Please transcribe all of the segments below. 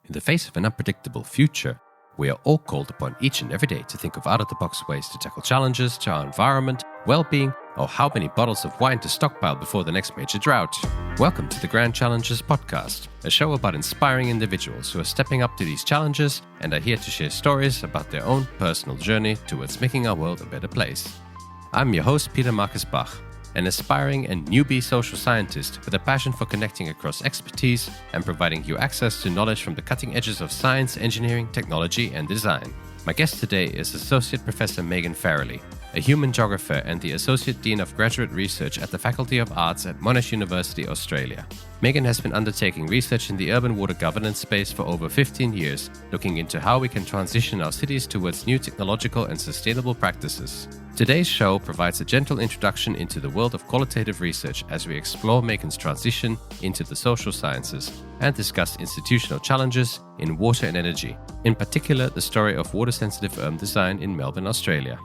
In the face of an unpredictable future, we are all called upon each and every day to think of out-of-the-box ways to tackle challenges to our environment, well-being, or how many bottles of wine to stockpile before the next major drought. Welcome to the Grand Challenges Podcast, a show about inspiring individuals who are stepping up to these challenges and are here to share stories about their own personal journey towards making our world a better place. I'm your host, Peter Marcus Bach, an aspiring and newbie social scientist with a passion for connecting across expertise and providing you access to knowledge from the cutting edges of science, engineering, technology, and design. My guest today is Associate Professor Megan Farrelly, a human geographer and the Associate Dean of Graduate Research at the Faculty of Arts at Monash University Australia. Megan has been undertaking research in the urban water governance space for over 15 years, looking into how we can transition our cities towards new technological and sustainable practices. Today's show provides a gentle introduction into the world of qualitative research as we explore Megan's transition into the social sciences and discuss institutional challenges in water and energy, in particular the story of water-sensitive urban design in Melbourne, Australia.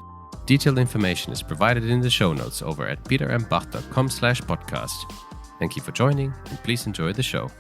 Detailed information is provided in the show notes over at petermbach.com/podcast. Thank you for joining, and please enjoy the show.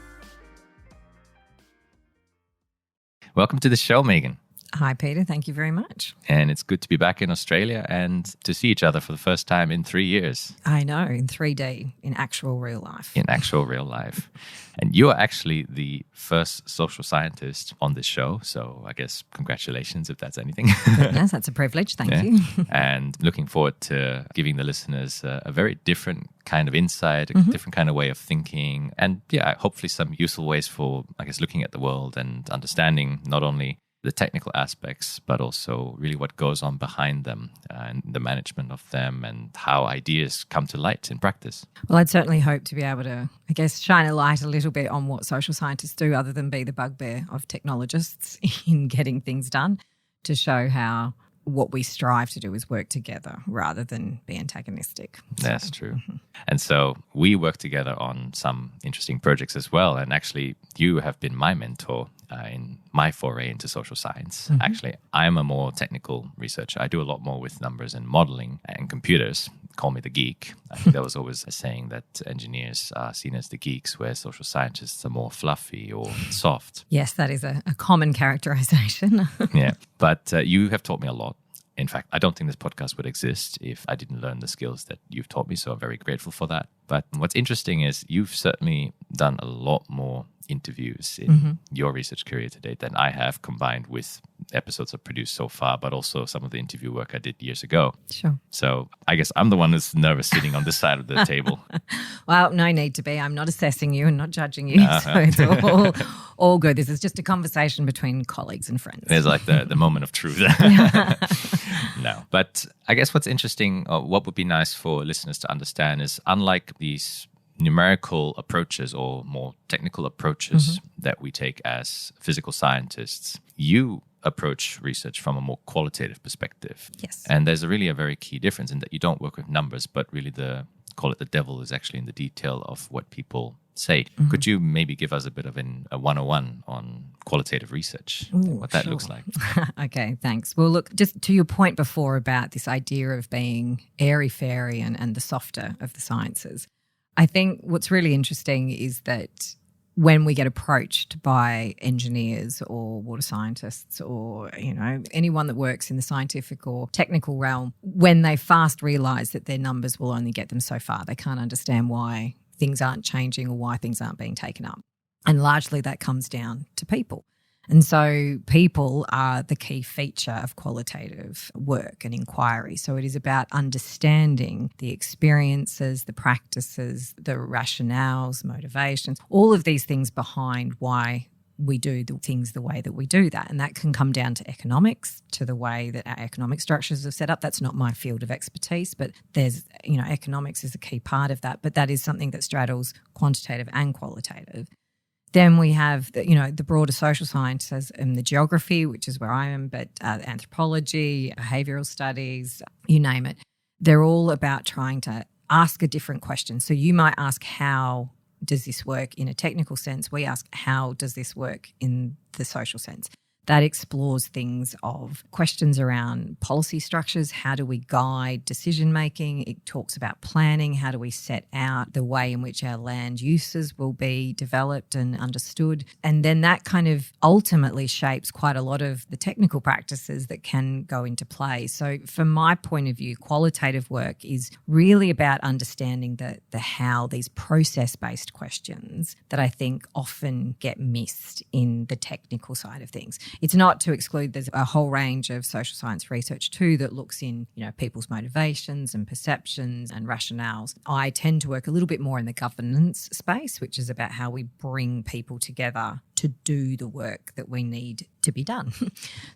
Welcome to the show, Megan. Hi, Peter. Thank you very much. And it's good to be back in Australia and to see each other for the first time in 3 years. I know, in 3D, in actual real life. In actual real life. And you are actually the first social scientist on this show, so I guess congratulations if that's anything. Goodness, that's a privilege. Thank you. And looking forward to giving the listeners a very different kind of insight, a different kind of way of thinking, and hopefully some useful ways for, I guess, looking at the world and understanding not only the technical aspects, but also really what goes on behind them and the management of them and how ideas come to light in practice. Well, I'd certainly hope to be able to, I guess, shine a light a little bit on what social scientists do other than be the bugbear of technologists in getting things done, to show how what we strive to do is work together rather than be antagonistic. That's true. And so we work together on some interesting projects as well. And actually, you have been my mentor in my foray into social science. Actually, I'm a more technical researcher. I do a lot more with numbers and modeling and computers. Call me the geek. I think there was always a saying that engineers are seen as the geeks, where social scientists are more fluffy or soft. Yes, that is a common characterization. Yeah, but you have taught me a lot. In fact, I don't think this podcast would exist if I didn't learn the skills that you've taught me, so I'm very grateful for that. But what's interesting is you've certainly done a lot more interviews in your research career to date than I have, combined with episodes I've produced so far, but also some of the interview work I did years ago. Sure. So I guess I'm the one who's nervous sitting on this side of the table. Well, no need to be. I'm not assessing you and not judging you, so it's all good. This is just a conversation between colleagues and friends. There's like the moment of truth. No. But I guess what's interesting, or what would be nice for listeners to understand, is unlike these numerical approaches or more technical approaches that we take as physical scientists, you approach research from a more qualitative perspective. Yes. And there's really a very key difference in that you don't work with numbers, but really the devil is actually in the detail of what people say. Could you maybe give us a bit of a 101 on qualitative research, what that looks like? Okay, thanks. Well, look, just to your point before about this idea of being airy-fairy and the softer of the sciences, I think what's really interesting is that when we get approached by engineers or water scientists or, anyone that works in the scientific or technical realm, when they fast realise that their numbers will only get them so far, they can't understand why things aren't changing or why things aren't being taken up. And largely that comes down to people. And so people are the key feature of qualitative work and inquiry. So it is about understanding the experiences, the practices, the rationales, motivations, all of these things behind why we do the things the way that we do that. And that can come down to economics, to the way that our economic structures are set up. That's not my field of expertise, but there's, economics is a key part of that. But that is something that straddles quantitative and qualitative. Then we have the broader social sciences and the geography, which is where I am, but anthropology, behavioural studies, you name it. They're all about trying to ask a different question. So you might ask, how does this work in a technical sense? We ask, how does this work in the social sense? that explores things of questions around policy structures. How do we guide decision making? It talks about planning. How do we set out the way in which our land uses will be developed and understood? And then that kind of ultimately shapes quite a lot of the technical practices that can go into play. So from my point of view, qualitative work is really about understanding the how, these process-based questions that I think often get missed in the technical side of things. It's not to exclude, there's a whole range of social science research too that looks in, people's motivations and perceptions and rationales. I tend to work a little bit more in the governance space, which is about how we bring people together to do the work that we need to be done.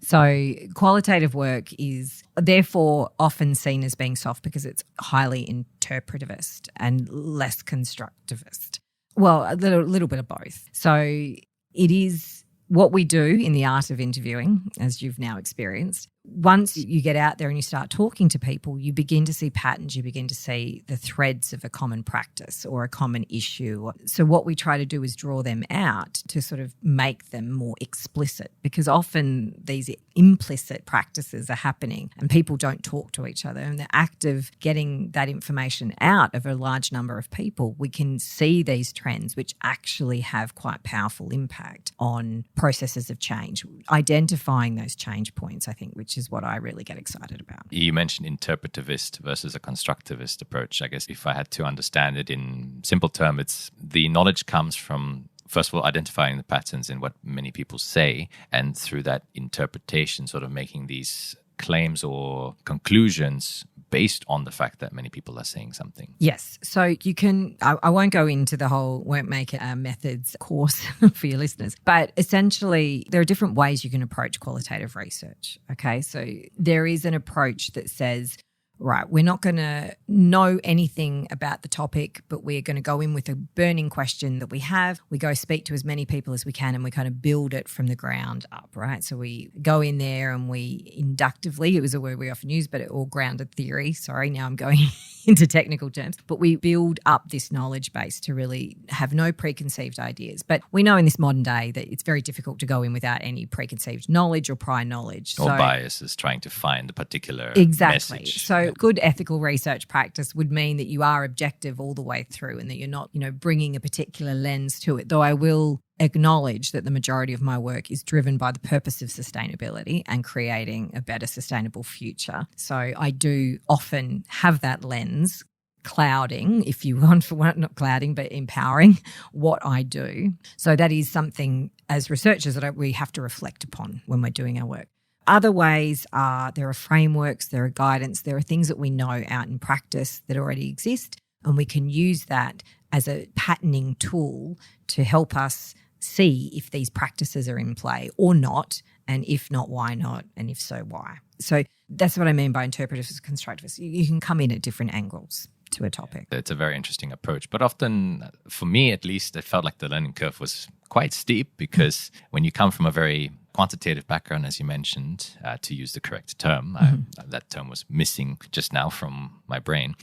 So qualitative work is therefore often seen as being soft because it's highly interpretivist and less constructivist. Well, a little bit of both. So it is what we do in the art of interviewing, as you've now experienced. Once you get out there and you start talking to people, you begin to see patterns, you begin to see the threads of a common practice or a common issue. So what we try to do is draw them out to sort of make them more explicit, because often these implicit practices are happening and people don't talk to each other. And the act of getting that information out of a large number of people, we can see these trends which actually have quite powerful impact on processes of change. Identifying those change points, I think, which is what I really get excited about. You mentioned interpretivist versus a constructivist approach. I guess if I had to understand it in simple terms, it's the knowledge comes from, first of all, identifying the patterns in what many people say, and through that interpretation, sort of making these claims or conclusions based on the fact that many people are saying something. Yes. So you can, I won't go into the whole Won't Make It methods course for your listeners, but essentially there are different ways you can approach qualitative research. Okay. So there is an approach that says, right, we're not going to know anything about the topic, but we're going to go in with a burning question that we have. We go speak to as many people as we can and we kind of build it from the ground up, right? So we go in there and we inductively, it was a word we often use, but it all grounded theory. Sorry, now I'm going into technical terms, but we build up this knowledge base to really have no preconceived ideas. But we know in this modern day that it's very difficult to go in without any preconceived knowledge or prior knowledge. Or biases, trying to find a particular exactly. message. So good ethical research practice would mean that you are objective all the way through and that you're not, bringing a particular lens to it, though I will acknowledge that the majority of my work is driven by the purpose of sustainability and creating a better sustainable future. So I do often have that lens clouding, if you want, not clouding, but empowering what I do. So that is something as researchers that we have to reflect upon when we're doing our work. Other ways are there are frameworks, there are guidance, there are things that we know out in practice that already exist, and we can use that as a patterning tool to help us see if these practices are in play or not, and if not, why not, and if so, why. So that's what I mean by interpretivist and constructivist. You can come in at different angles to a topic. It's a very interesting approach. But often, for me at least, it felt like the learning curve was quite steep because when you come from a very quantitative background, as you mentioned, to use the correct term, that term was missing just now from my brain.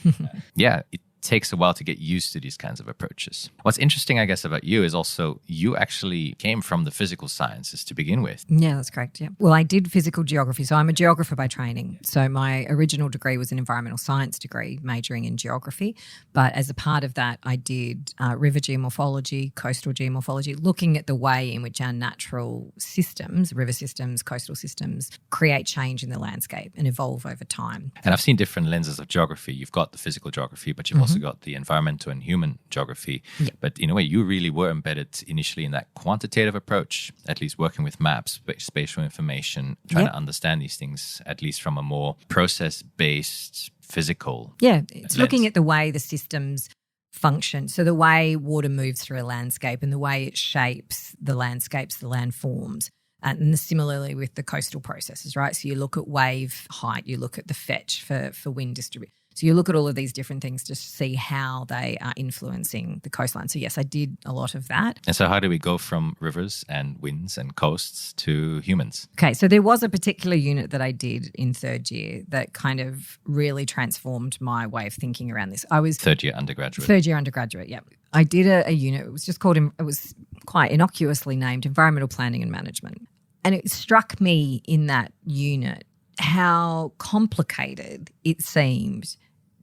It takes a while to get used to these kinds of approaches. What's interesting, I guess, about you is also you actually came from the physical sciences to begin with. Yeah, that's correct. Yeah. Well, I did physical geography. So I'm a geographer by training. So my original degree was an environmental science degree, majoring in geography. But as a part of that, I did river geomorphology, coastal geomorphology, looking at the way in which our natural systems, river systems, coastal systems, create change in the landscape and evolve over time. And I've seen different lenses of geography. You've got the physical geography, but you've also got the environmental and human geography. Yeah. But in a way, you really were embedded initially in that quantitative approach, at least working with maps, spatial information, trying to understand these things, at least from a more process-based physical it's lens. Looking at the way the systems function. So the way water moves through a landscape and the way it shapes the landscapes, the landforms. And similarly with the coastal processes, right? So you look at wave height, you look at the fetch for wind distribution. So you look at all of these different things to see how they are influencing the coastline. So yes, I did a lot of that. And so how do we go from rivers and winds and coasts to humans? Okay, so there was a particular unit that I did in third year that kind of really transformed my way of thinking around this. I was Third year undergraduate, yeah. I did a unit, it was just called, it was quite innocuously named Environmental Planning and Management. And it struck me in that unit how complicated it seemed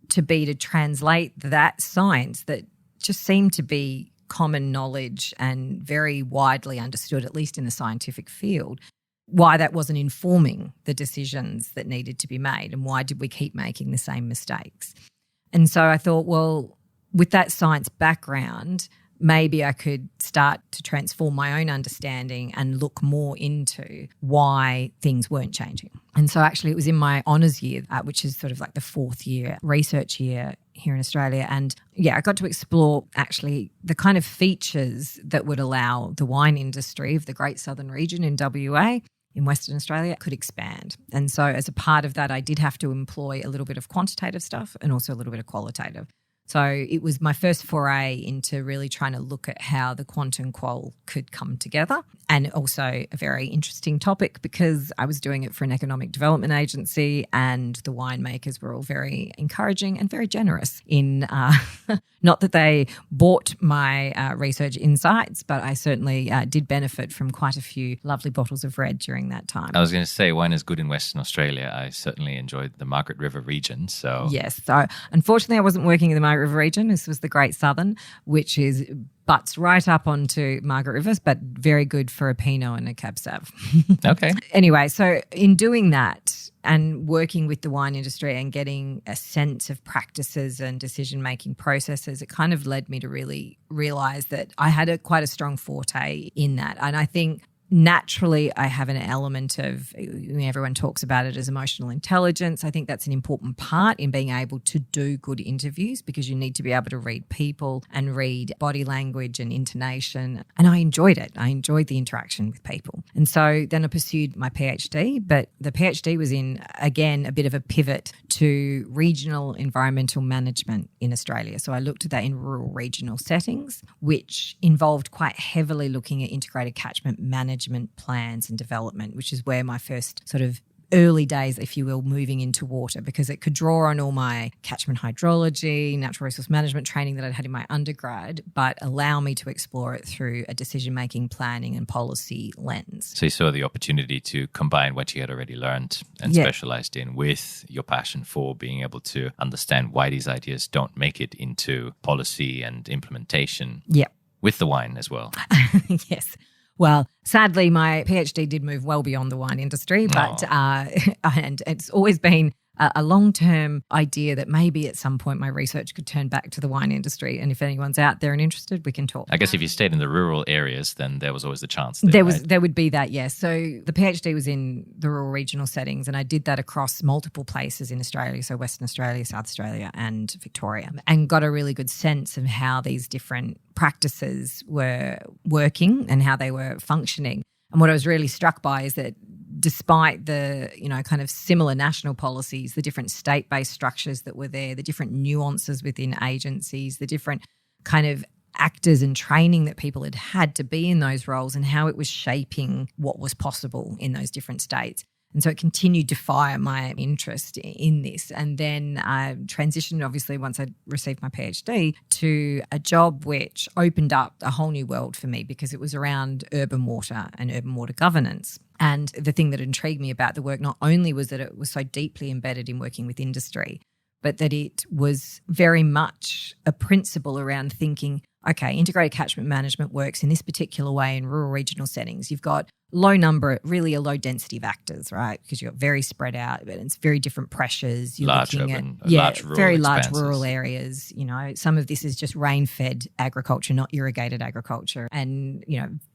to be to translate that science that just seemed to be common knowledge and very widely understood, at least in the scientific field, why that wasn't informing the decisions that needed to be made and why did we keep making the same mistakes. And so I thought, well, with that science background, maybe I could start to transform my own understanding and look more into why things weren't changing. And so actually it was in my honours year, which is sort of like the fourth year research year here in Australia. And yeah, I got to explore actually the kind of features that would allow the wine industry of the Great Southern Region in WA, in Western Australia, could expand. And so as a part of that, I did have to employ a little bit of quantitative stuff and also a little bit of qualitative. So it was my first foray into really trying to look at how the quant and qual could come together, and also a very interesting topic because I was doing it for an economic development agency and the winemakers were all very encouraging and very generous in not that they bought my research insights, but I certainly did benefit from quite a few lovely bottles of red during that time. I was going to say wine is good in Western Australia. I certainly enjoyed the Margaret River region. So yes. So unfortunately I wasn't working in the Margaret River region. This was the Great Southern, which butts right up onto Margaret River, but very good for a Pinot and a Cab Sav. Okay. Anyway, so in doing that and working with the wine industry and getting a sense of practices and decision-making processes, it kind of led me to really realise that I had quite a strong forte in that. And I think naturally, I have an element of, everyone talks about it as emotional intelligence. I think that's an important part in being able to do good interviews because you need to be able to read people and read body language and intonation. And I enjoyed it. I enjoyed the interaction with people. And so then I pursued my PhD, but the PhD was in, again, a bit of a pivot to regional environmental management in Australia. So I looked at that in rural regional settings, which involved quite heavily looking at integrated catchment management plans and development, which is where my first sort of early days, if you will, moving into water, because it could draw on all my catchment hydrology, natural resource management training that I'd had in my undergrad, but allow me to explore it through a decision-making, planning and policy lens. So you saw the opportunity to combine what you had already learned and specialized in with your passion for being able to understand why these ideas don't make it into policy and implementation. Yeah. With the wine as well. Yes. Well, sadly, my PhD did move well beyond the wine industry, but and it's always been a long-term idea that maybe at some point my research could turn back to the wine industry. And if anyone's out there and interested, we can talk. I guess if you stayed in the rural areas, then there was always the chance. There would be that, yes. So the PhD was in the rural regional settings, and I did that across multiple places in Australia, so Western Australia, South Australia and Victoria, and got a really good sense of how these different practices were working and how they were functioning. And what I was really struck by is that despite the, kind of similar national policies, the different state-based structures that were there, the different nuances within agencies, the different kind of actors and training that people had had to be in those roles and how it was shaping what was possible in those different states. And so it continued to fire my interest in this. And then I transitioned, obviously, once I received my PhD, to a job which opened up a whole new world for me because it was around urban water and urban water governance. And the thing that intrigued me about the work not only was that it was so deeply embedded in working with industry, but that it was very much a principle around thinking, okay, integrated catchment management works in this particular way in rural regional settings. You've got really a low density of actors, right? Because you've got very spread out, but it's very different pressures. You're large looking urban, at large rural very expanses. large rural areas. Some of this is just rain-fed agriculture, not irrigated agriculture, and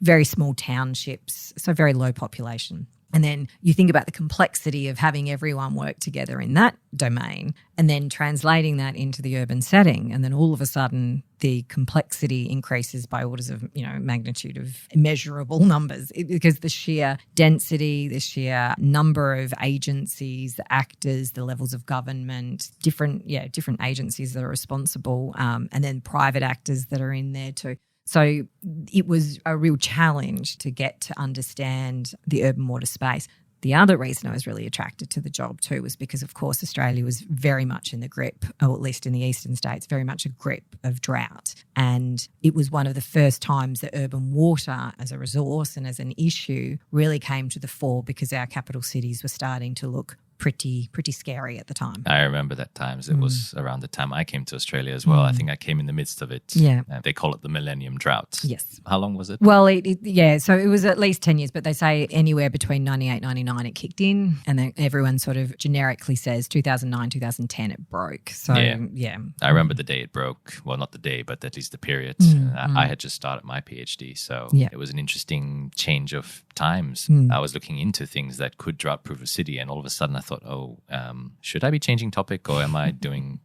very small townships, so very low population. And then you think about the complexity of having everyone work together in that domain and then translating that into the urban setting. And then all of a sudden the complexity increases by orders of, magnitude of immeasurable numbers because the sheer density, the sheer number of agencies, the actors, the levels of government, different agencies that are responsible, and then private actors that are in there too. So it was a real challenge to get to understand the urban water space. The other reason I was really attracted to the job too was because, of course, Australia was very much in the grip, or at least in the eastern states, very much a grip of drought. And it was one of the first times that urban water as a resource and as an issue really came to the fore, because our capital cities were starting to look pretty scary at the time. I remember that times. It was around the time I came to Australia as well. I think I came in the midst of it. Yeah. They call it the Millennium Drought. Yes. How long was it? Well, so it was at least 10 years, but they say anywhere between 98, 99 it kicked in, and then everyone sort of generically says 2009, 2010 it broke. So, yeah. I remember the day it broke. Well, not the day, but at least the period. I had just started my PhD, so it was an interesting change of times. I was looking into things that could drought-proof a city, and all of a sudden I thought, should I be changing topic, or am I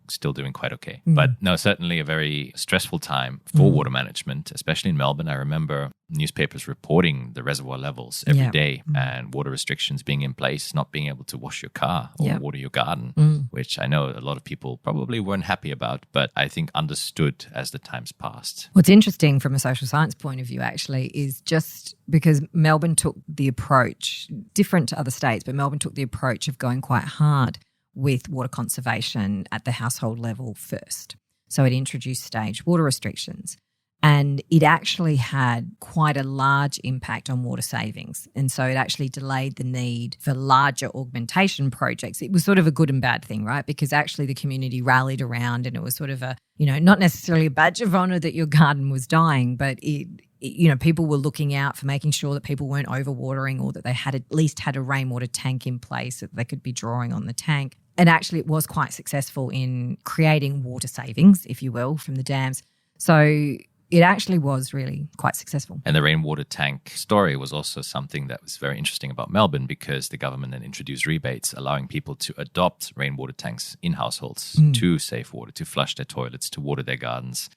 still doing quite okay? But no, certainly a very stressful time for water management, especially in Melbourne. I remember newspapers reporting the reservoir levels every day and water restrictions being in place, not being able to wash your car or water your garden, which I know a lot of people probably weren't happy about, but I think understood as the times passed. What's interesting from a social science point of view actually is just because Melbourne took the approach, different to other states, but Melbourne took the approach of going quite hard with water conservation at the household level first. So it introduced staged water restrictions. And it actually had quite a large impact on water savings. And so it actually delayed the need for larger augmentation projects. It was sort of a good and bad thing, right? Because actually the community rallied around, and it was sort of a, not necessarily a badge of honour that your garden was dying, but people were looking out for making sure that people weren't overwatering, or that they had at least had a rainwater tank in place so that they could be drawing on the tank. And actually it was quite successful in creating water savings, if you will, from the dams. So it actually was really quite successful. And the rainwater tank story was also something that was very interesting about Melbourne, because the government then introduced rebates allowing people to adopt rainwater tanks in households to save water, to flush their toilets, to water their gardens.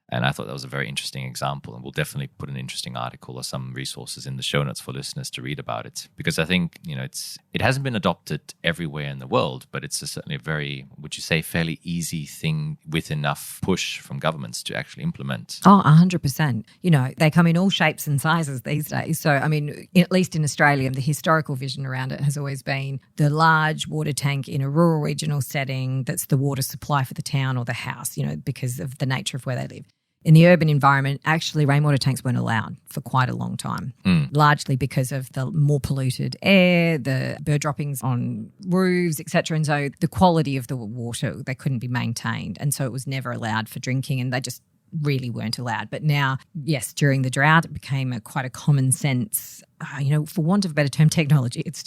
And I thought that was a very interesting example, and we'll definitely put an interesting article or some resources in the show notes for listeners to read about it, because I think, it hasn't been adopted everywhere in the world, but it's certainly a very, would you say, fairly easy thing with enough push from governments to actually implement. Oh, 100%. They come in all shapes and sizes these days. So, at least in Australia, the historical vision around it has always been the large water tank in a rural regional setting that's the water supply for the town or the house, because of the nature of where they live. In the urban environment, actually rainwater tanks weren't allowed for quite a long time, largely because of the more polluted air, the bird droppings on roofs, etc. And so the quality of the water, they couldn't be maintained. And so it was never allowed for drinking, and they just really weren't allowed. But now, yes, during the drought, it became quite a common sense, for want of a better term, technology. It's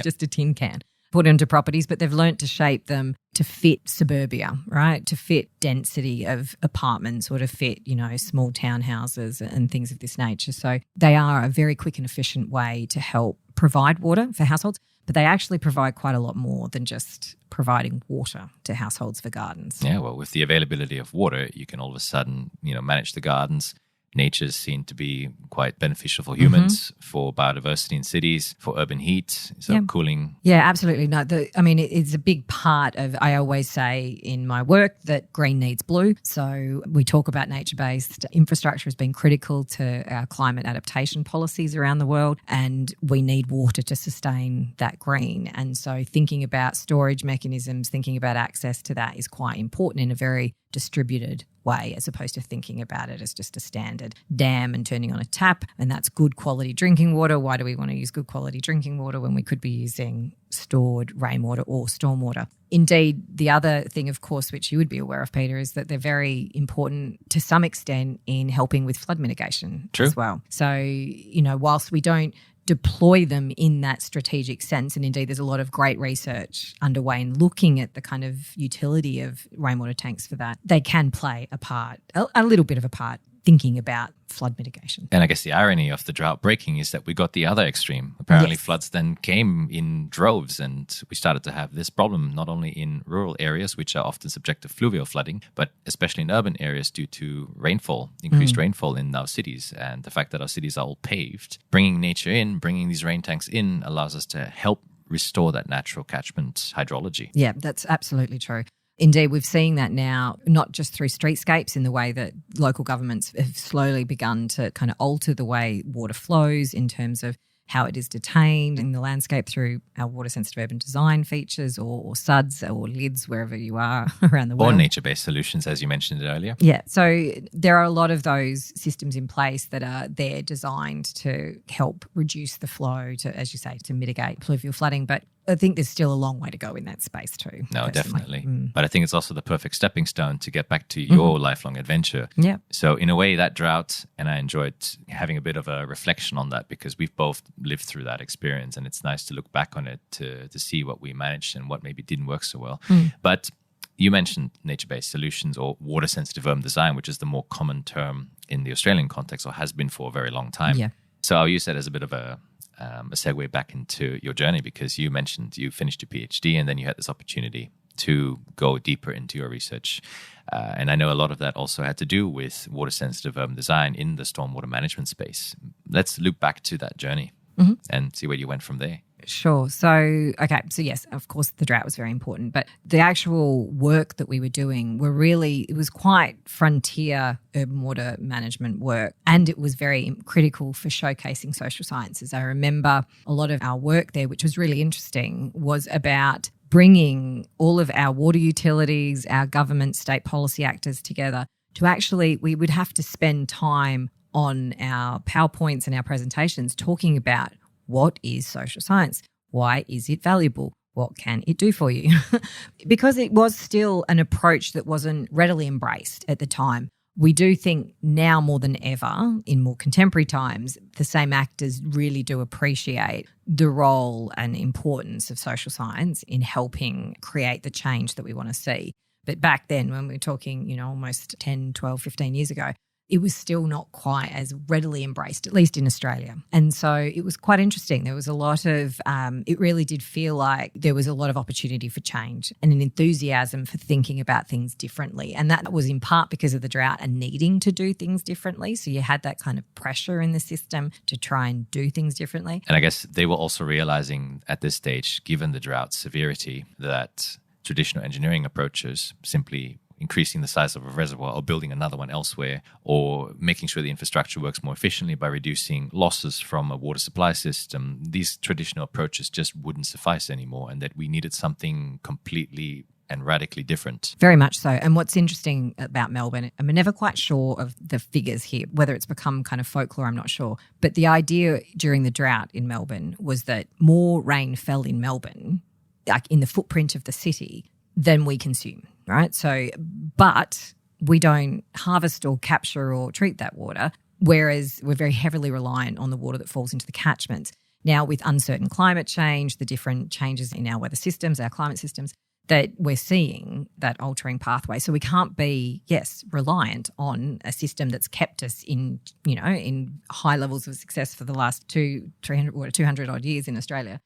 just a tin can put into properties, but they've learnt to shape them to fit suburbia, right? To fit density of apartments, or to fit, small townhouses and things of this nature. So they are a very quick and efficient way to help provide water for households, but they actually provide quite a lot more than just providing water to households for gardens. Yeah, well, with the availability of water, you can all of a sudden, manage the gardens. Nature's seen to be quite beneficial for humans, for biodiversity in cities, for urban heat, so cooling. Yeah, absolutely. No, it's a big part of, I always say in my work that green needs blue. So we talk about nature-based infrastructure as being critical to our climate adaptation policies around the world, and we need water to sustain that green. And so thinking about storage mechanisms, thinking about access to that is quite important in a very distributed way, as opposed to thinking about it as just a standard dam and turning on a tap, and that's good quality drinking water. Why do we want to use good quality drinking water when we could be using stored rainwater or stormwater? Indeed, the other thing, of course, which you would be aware of, Peter, is that they're very important to some extent in helping with flood mitigation as well. So, whilst we don't deploy them in that strategic sense, and indeed there's a lot of great research underway in looking at the kind of utility of rainwater tanks for that, they can play a part, a little bit of a part, thinking about flood mitigation. And I guess the irony of the drought breaking is that we got the other extreme. Apparently floods then came in droves, and we started to have this problem not only in rural areas, which are often subject to fluvial flooding, but especially in urban areas due to rainfall, increased rainfall in our cities. And the fact that our cities are all paved, bringing nature in, bringing these rain tanks in allows us to help restore that natural catchment hydrology. Yeah, that's absolutely true. Indeed, we've seen that now, not just through streetscapes in the way that local governments have slowly begun to kind of alter the way water flows in terms of how it is detained in the landscape through our water-sensitive urban design features or SUDs or LIDs, wherever you are around the world. Or nature-based solutions, as you mentioned earlier. Yeah, so there are a lot of those systems in place that are there designed to help reduce the flow, to, as you say, to mitigate pluvial flooding. But I think there's still a long way to go in that space too. No, personally. definitely. But I think it's also the perfect stepping stone to get back to your lifelong adventure. Yeah. So in a way, that drought, and I enjoyed having a bit of a reflection on that because we've both lived through that experience, and it's nice to look back on it to see what we managed and what maybe didn't work so well. But you mentioned nature-based solutions or water-sensitive urban design, which is the more common term in the Australian context or has been for a very long time. Yeah. So I'll use that as a bit of a segue back into your journey, because you mentioned you finished your PhD and then you had this opportunity to go deeper into your research. And I know a lot of that also had to do with water-sensitive urban design in the stormwater management space. Let's look back to that journey and see where you went from there. Sure. So yes, of course, the drought was very important, but the actual work that we were doing it was quite frontier urban water management work, and it was very critical for showcasing social sciences. I remember a lot of our work there, which was really interesting, was about bringing all of our water utilities, our government, state policy actors together to actually, we would have to spend time on our PowerPoints and our presentations talking about what is social science? Why is it valuable? What can it do for you? Because it was still an approach that wasn't readily embraced at the time. We do think now more than ever, in more contemporary times, the same actors really do appreciate the role and importance of social science in helping create the change that we want to see. But back then, when we were talking, almost 10, 12, 15 years ago, it was still not quite as readily embraced, at least in Australia. And so it was quite interesting. There was a lot of, it really did feel like there was a lot of opportunity for change and an enthusiasm for thinking about things differently. And that was in part because of the drought and needing to do things differently. So you had that kind of pressure in the system to try and do things differently. And I guess they were also realizing at this stage, given the drought's severity, that traditional engineering approaches, simply increasing the size of a reservoir or building another one elsewhere, or making sure the infrastructure works more efficiently by reducing losses from a water supply system, these traditional approaches just wouldn't suffice anymore, and that we needed something completely and radically different. Very much so. And what's interesting about Melbourne, I'm never quite sure of the figures here, whether it's become kind of folklore, I'm not sure. But the idea during the drought in Melbourne was that more rain fell in Melbourne, like in the footprint of the city, than we consume, right? So, but we don't harvest or capture or treat that water, whereas we're very heavily reliant on the water that falls into the catchments. Now, with uncertain climate change, the different changes in our weather systems, our climate systems, that we're seeing that altering pathway. So we can't be, reliant on a system that's kept us in high levels of success for the last 200 odd years in Australia.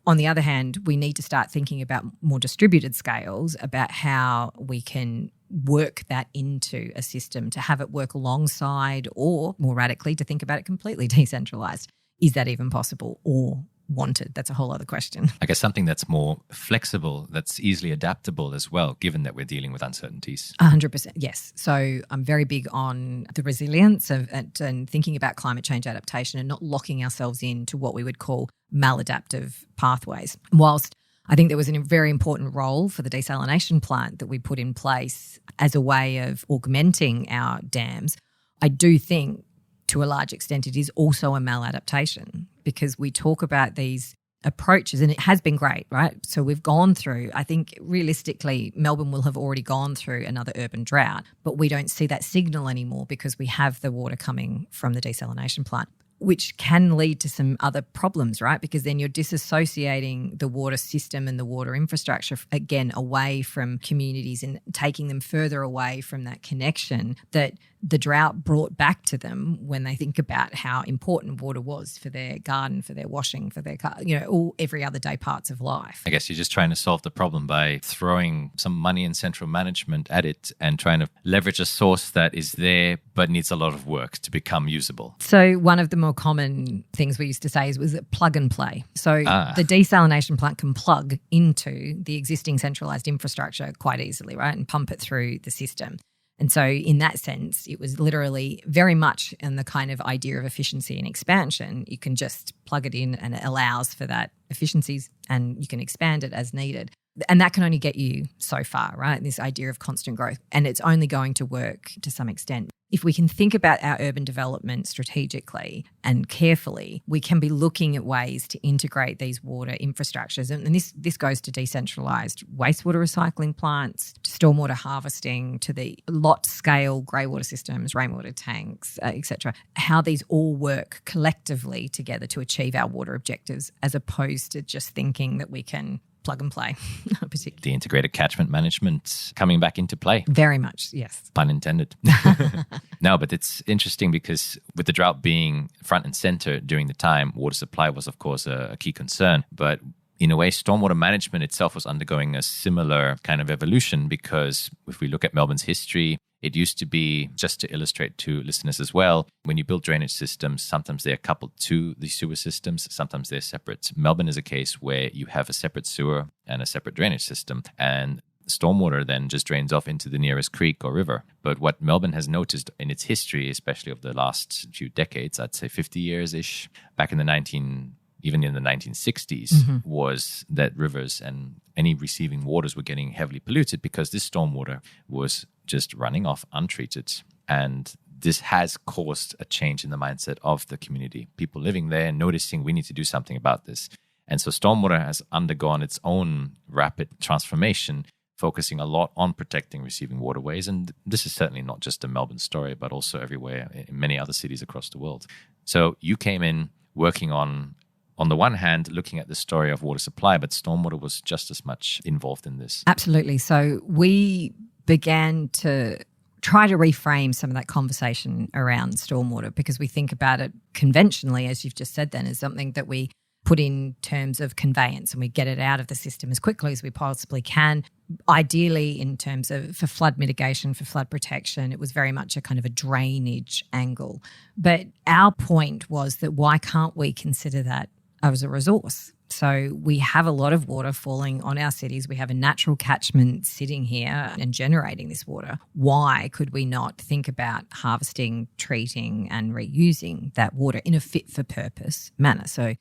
On the other hand, we need to start thinking about more distributed scales, about how we can work that into a system to have it work alongside, or more radically, to think about it completely decentralised. Is that even possible or wanted? That's a whole other question. I guess something that's more flexible, that's easily adaptable as well, given that we're dealing with uncertainties. 100%, yes. So I'm very big on the resilience and thinking about climate change adaptation and not locking ourselves into what we would call maladaptive pathways. Whilst I think there was a very important role for the desalination plant that we put in place as a way of augmenting our dams, I do think to a large extent it is also a maladaptation, because we talk about these approaches and it has been great, right? So we've gone through, I think realistically, Melbourne will have already gone through another urban drought, but we don't see that signal anymore because we have the water coming from the desalination plant, which can lead to some other problems, right? Because then you're disassociating the water system and the water infrastructure, again, away from communities and taking them further away from that connection that the drought brought back to them when they think about how important water was for their garden, for their washing, for their car, all every other day parts of life. I guess you're just trying to solve the problem by throwing some money and central management at it and trying to leverage a source that is there but needs a lot of work to become usable. So one of the more common things we used to say was plug and play. So the desalination plant can plug into the existing centralised infrastructure quite easily, right, and pump it through the system. And so in that sense, it was literally very much in the kind of idea of efficiency and expansion. You can just plug it in and it allows for that efficiencies and you can expand it as needed. And that can only get you so far, right? This idea of constant growth. And it's only going to work to some extent. If we can think about our urban development strategically and carefully, we can be looking at ways to integrate these water infrastructures. And this goes to decentralised wastewater recycling plants, to stormwater harvesting, to the lot scale greywater systems, rainwater tanks, etc. How these all work collectively together to achieve our water objectives, as opposed to just thinking that we can plug and play. The integrated catchment management coming back into play. Very much, yes. Pun intended. No, but it's interesting because with the drought being front and center during the time, water supply was, of course, a key concern. But in a way, stormwater management itself was undergoing a similar kind of evolution, because if we look at Melbourne's history, it used to be, just to illustrate to listeners as well, when you build drainage systems, sometimes they're coupled to the sewer systems, sometimes they're separate. Melbourne is a case where you have a separate sewer and a separate drainage system, and stormwater then just drains off into the nearest creek or river. But what Melbourne has noticed in its history, especially of the last few decades, I'd say 50 years-ish, back in the even in the 1960s, was that rivers and any receiving waters were getting heavily polluted because this stormwater was just running off untreated. And this has caused a change in the mindset of the community. People living there noticing we need to do something about this. And so stormwater has undergone its own rapid transformation, focusing a lot on protecting receiving waterways. And this is certainly not just a Melbourne story, but also everywhere in many other cities across the world. So you came in working on the one hand, looking at the story of water supply, but stormwater was just as much involved in this. Absolutely. So we began to try to reframe some of that conversation around stormwater, because we think about it conventionally, as you've just said then, as something that we put in terms of conveyance and we get it out of the system as quickly as we possibly can. Ideally, in terms of for flood mitigation, for flood protection, it was very much a kind of a drainage angle. But our point was that why can't we consider that as a resource? So we have a lot of water falling on our cities. We have a natural catchment sitting here and generating this water. Why could we not think about harvesting, treating and reusing that water in a fit for purpose manner? So,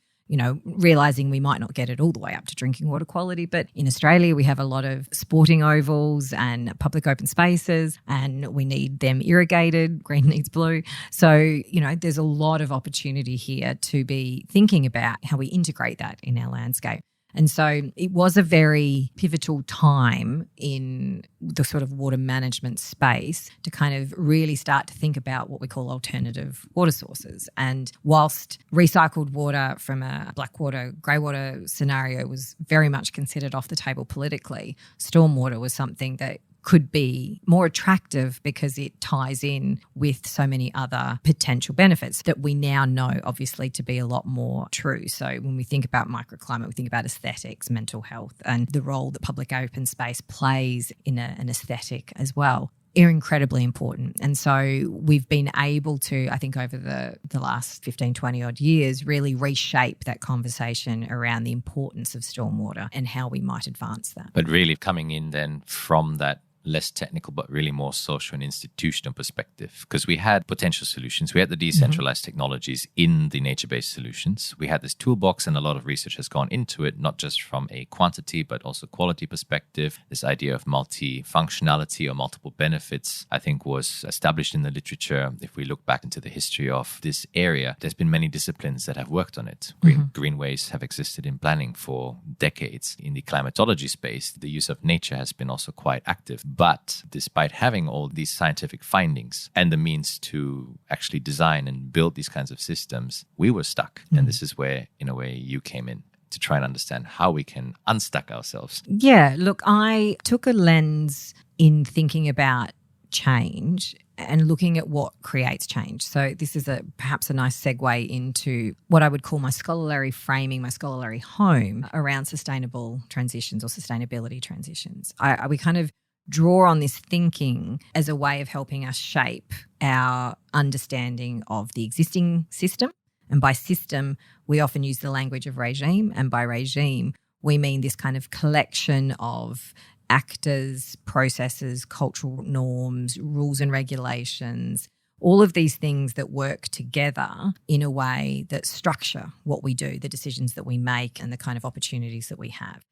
realising we might not get it all the way up to drinking water quality, but in Australia we have a lot of sporting ovals and public open spaces, and we need them irrigated. Green needs blue. So, there's a lot of opportunity here to be thinking about how we integrate that in our landscape. And so it was a very pivotal time in the sort of water management space to kind of really start to think about what we call alternative water sources. And whilst recycled water from a blackwater, greywater scenario was very much considered off the table politically, stormwater was something that could be more attractive because it ties in with so many other potential benefits that we now know, obviously, to be a lot more true. So when we think about microclimate, we think about aesthetics, mental health, and the role that public open space plays in an aesthetic as well are incredibly important. And so we've been able to, I think over the last 15, 20 odd years, really reshape that conversation around the importance of stormwater and how we might advance that. But really coming in then from that less technical, but really more social and institutional perspective, because we had potential solutions. We had the decentralized technologies in the nature-based solutions. We had this toolbox, and a lot of research has gone into it, not just from a quantity, but also quality perspective. This idea of multi-functionality or multiple benefits, I think, was established in the literature. If we look back into the history of this area, there's been many disciplines that have worked on it. Greenways have existed in planning for decades. In the climatology space, the use of nature has been also quite active. But despite having all these scientific findings and the means to actually design and build these kinds of systems, we were stuck. And this is where, in a way, you came in to try and understand how we can unstuck ourselves. Yeah, look, I took a lens in thinking about change and looking at what creates change. So this is perhaps a nice segue into what I would call my scholarly framing, my scholarly home around sustainable transitions or sustainability transitions. We kind of draw on this thinking as a way of helping us shape our understanding of the existing system. And by system, we often use the language of regime. And by regime, we mean this kind of collection of actors, processes, cultural norms, rules and regulations, all of these things that work together in a way that structure what we do, the decisions that we make and the kind of opportunities that we have.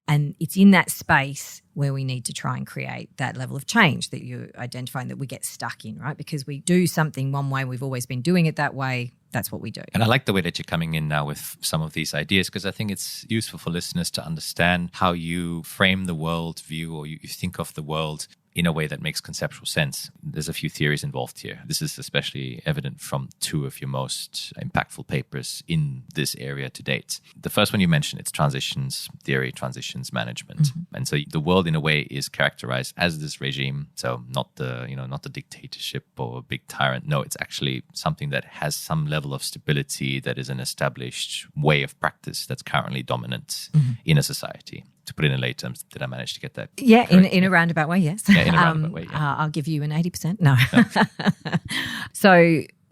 And it's in that space where we need to try and create that level of change that you're identifying that we get stuck in, right? Because we do something one way, we've always been doing it that way. That's what we do. And I like the way that you're coming in now with some of these ideas, because I think it's useful for listeners to understand how you frame the world view, or you think of the world in a way that makes conceptual sense. There's a few theories involved here. This is especially evident from two of your most impactful papers in this area to date. The first one you mentioned, it's transitions theory, transitions management. Mm-hmm. And so the world in a way is characterized as this regime. So not the dictatorship or a big tyrant. No, it's actually something that has some level of stability, that is an established way of practice that's currently dominant in a society. To put it in lay terms, did I manage to get that? Yeah, in a roundabout way, yes. Yeah, in a roundabout way, yeah. I'll give you an 80%. No. So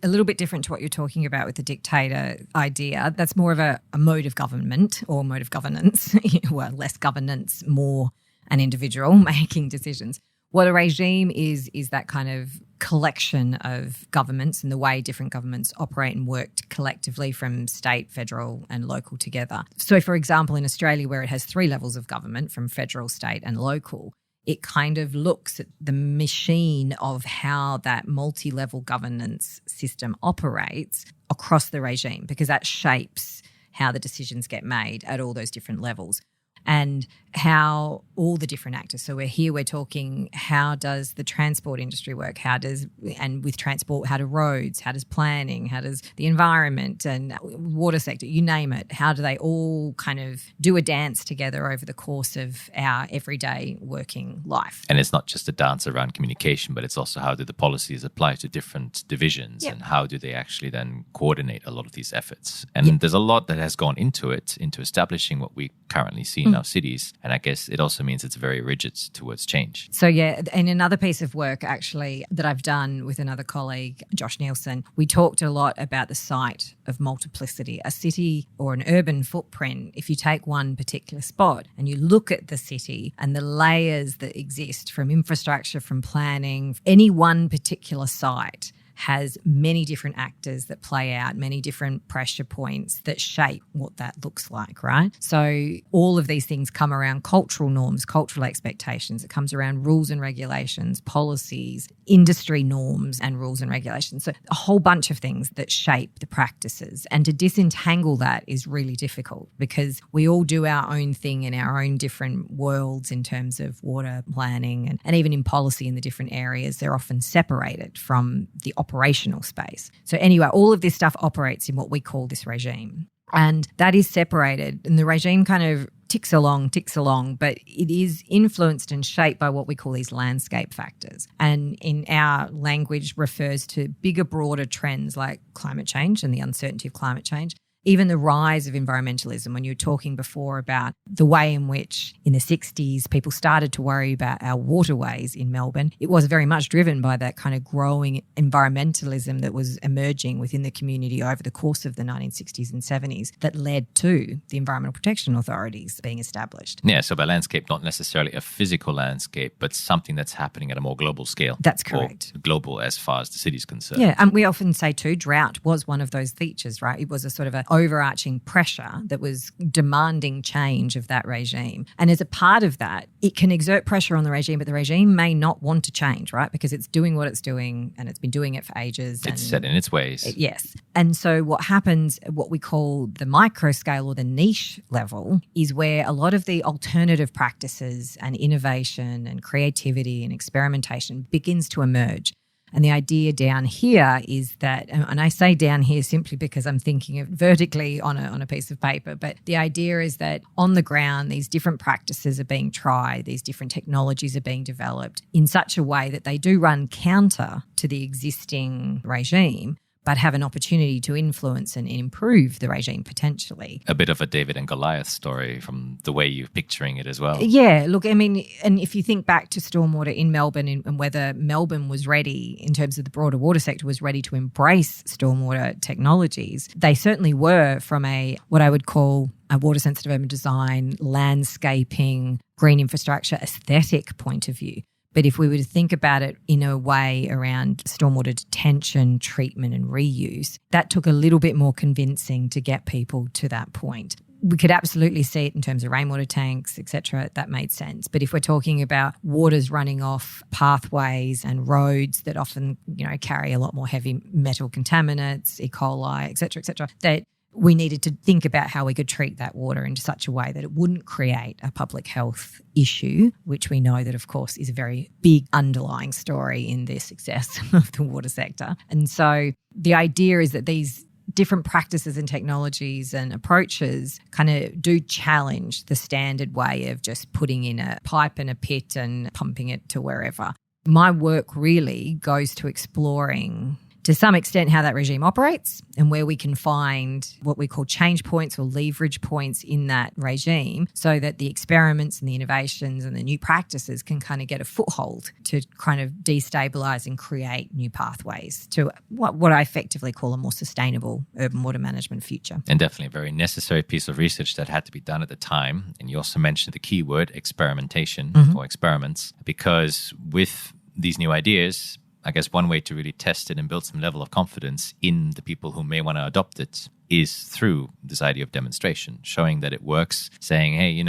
a little bit different to what you're talking about with the dictator idea. That's more of a mode of government or mode of governance. Well, less governance, more an individual making decisions. What a regime is that kind of collection of governments and the way different governments operate and work collectively from state, federal and local together. So, for example, in Australia, where it has 3 levels of government from federal, state and local, it kind of looks at the machine of how that multi-level governance system operates across the regime, because that shapes how the decisions get made at all those different levels. And how all the different actors, so we're talking, how does the transport industry work? And with transport, how do roads, how does planning, how does the environment and water sector, you name it, how do they all kind of do a dance together over the course of our everyday working life? And it's not just a dance around communication, but it's also how do the policies apply to different divisions, and how do they actually then coordinate a lot of these efforts? And there's a lot that has gone into establishing what we currently see in our cities. And I guess it also means it's very rigid towards change. So yeah, in another piece of work actually that I've done with another colleague, Josh Nielsen, we talked a lot about the site of multiplicity. A city or an urban footprint, if you take one particular spot and you look at the city and the layers that exist from infrastructure, from planning, any one particular site has many different actors that play out, many different pressure points that shape what that looks like, right? So all of these things come around cultural norms, cultural expectations. It comes around rules and regulations, policies, industry norms and rules and regulations. So a whole bunch of things that shape the practices. And to disentangle that is really difficult, because we all do our own thing in our own different worlds in terms of water planning and even in policy in the different areas. They're often separated from the operational space. So anyway, all of this stuff operates in what we call this regime. And that is separated, and the regime kind of ticks along, but it is influenced and shaped by what we call these landscape factors. And in our language refers to bigger, broader trends like climate change and the uncertainty of climate change. Even the rise of environmentalism, when you were talking before about the way in which in the 60s people started to worry about our waterways in Melbourne, it was very much driven by that kind of growing environmentalism that was emerging within the community over the course of the 1960s and 70s that led to the Environmental Protection Authorities being established. Yeah, so by landscape, not necessarily a physical landscape, but something that's happening at a more global scale. That's correct. Or global as far as the city's concerned. Yeah, and we often say too, drought was one of those features, right? It was a sort of a overarching pressure that was demanding change of that regime. And as a part of that, it can exert pressure on the regime, but the regime may not want to change, right? Because it's doing what it's doing and it's been doing it for ages. It's set in its ways. Yes. And so what happens, what we call the micro scale or the niche level, is where a lot of the alternative practices and innovation and creativity and experimentation begins to emerge. And the idea down here is that, and I say down here simply because I'm thinking of vertically on a piece of paper, but the idea is that on the ground, these different practices are being tried, these different technologies are being developed in such a way that they do run counter to the existing regime, but have an opportunity to influence and improve the regime potentially. A bit of a David and Goliath story from the way you're picturing it as well. Yeah, look, I mean, and if you think back to stormwater in Melbourne and whether Melbourne was ready in terms of the broader water sector was ready to embrace stormwater technologies, they certainly were from what I would call a water sensitive urban design, landscaping, green infrastructure, aesthetic point of view. But if we were to think about it in a way around stormwater detention, treatment and reuse, that took a little bit more convincing to get people to that point. We could absolutely see it in terms of rainwater tanks, etc. That made sense. But if we're talking about waters running off pathways and roads that often, carry a lot more heavy metal contaminants, E. coli, etc., that we needed to think about how we could treat that water in such a way that it wouldn't create a public health issue, which we know that, of course, is a very big underlying story in the success of the water sector. And so the idea is that these different practices and technologies and approaches kind of do challenge the standard way of just putting in a pipe and a pit and pumping it to wherever. My work really goes to exploring to some extent how that regime operates and where we can find what we call change points or leverage points in that regime so that the experiments and the innovations and the new practices can kind of get a foothold to kind of destabilise and create new pathways to what I effectively call a more sustainable urban water management future. And definitely a very necessary piece of research that had to be done at the time. And you also mentioned the key word experimentation or experiments, because with these new ideas, I guess one way to really test it and build some level of confidence in the people who may want to adopt it is through this idea of demonstration, showing that it works, saying, hey,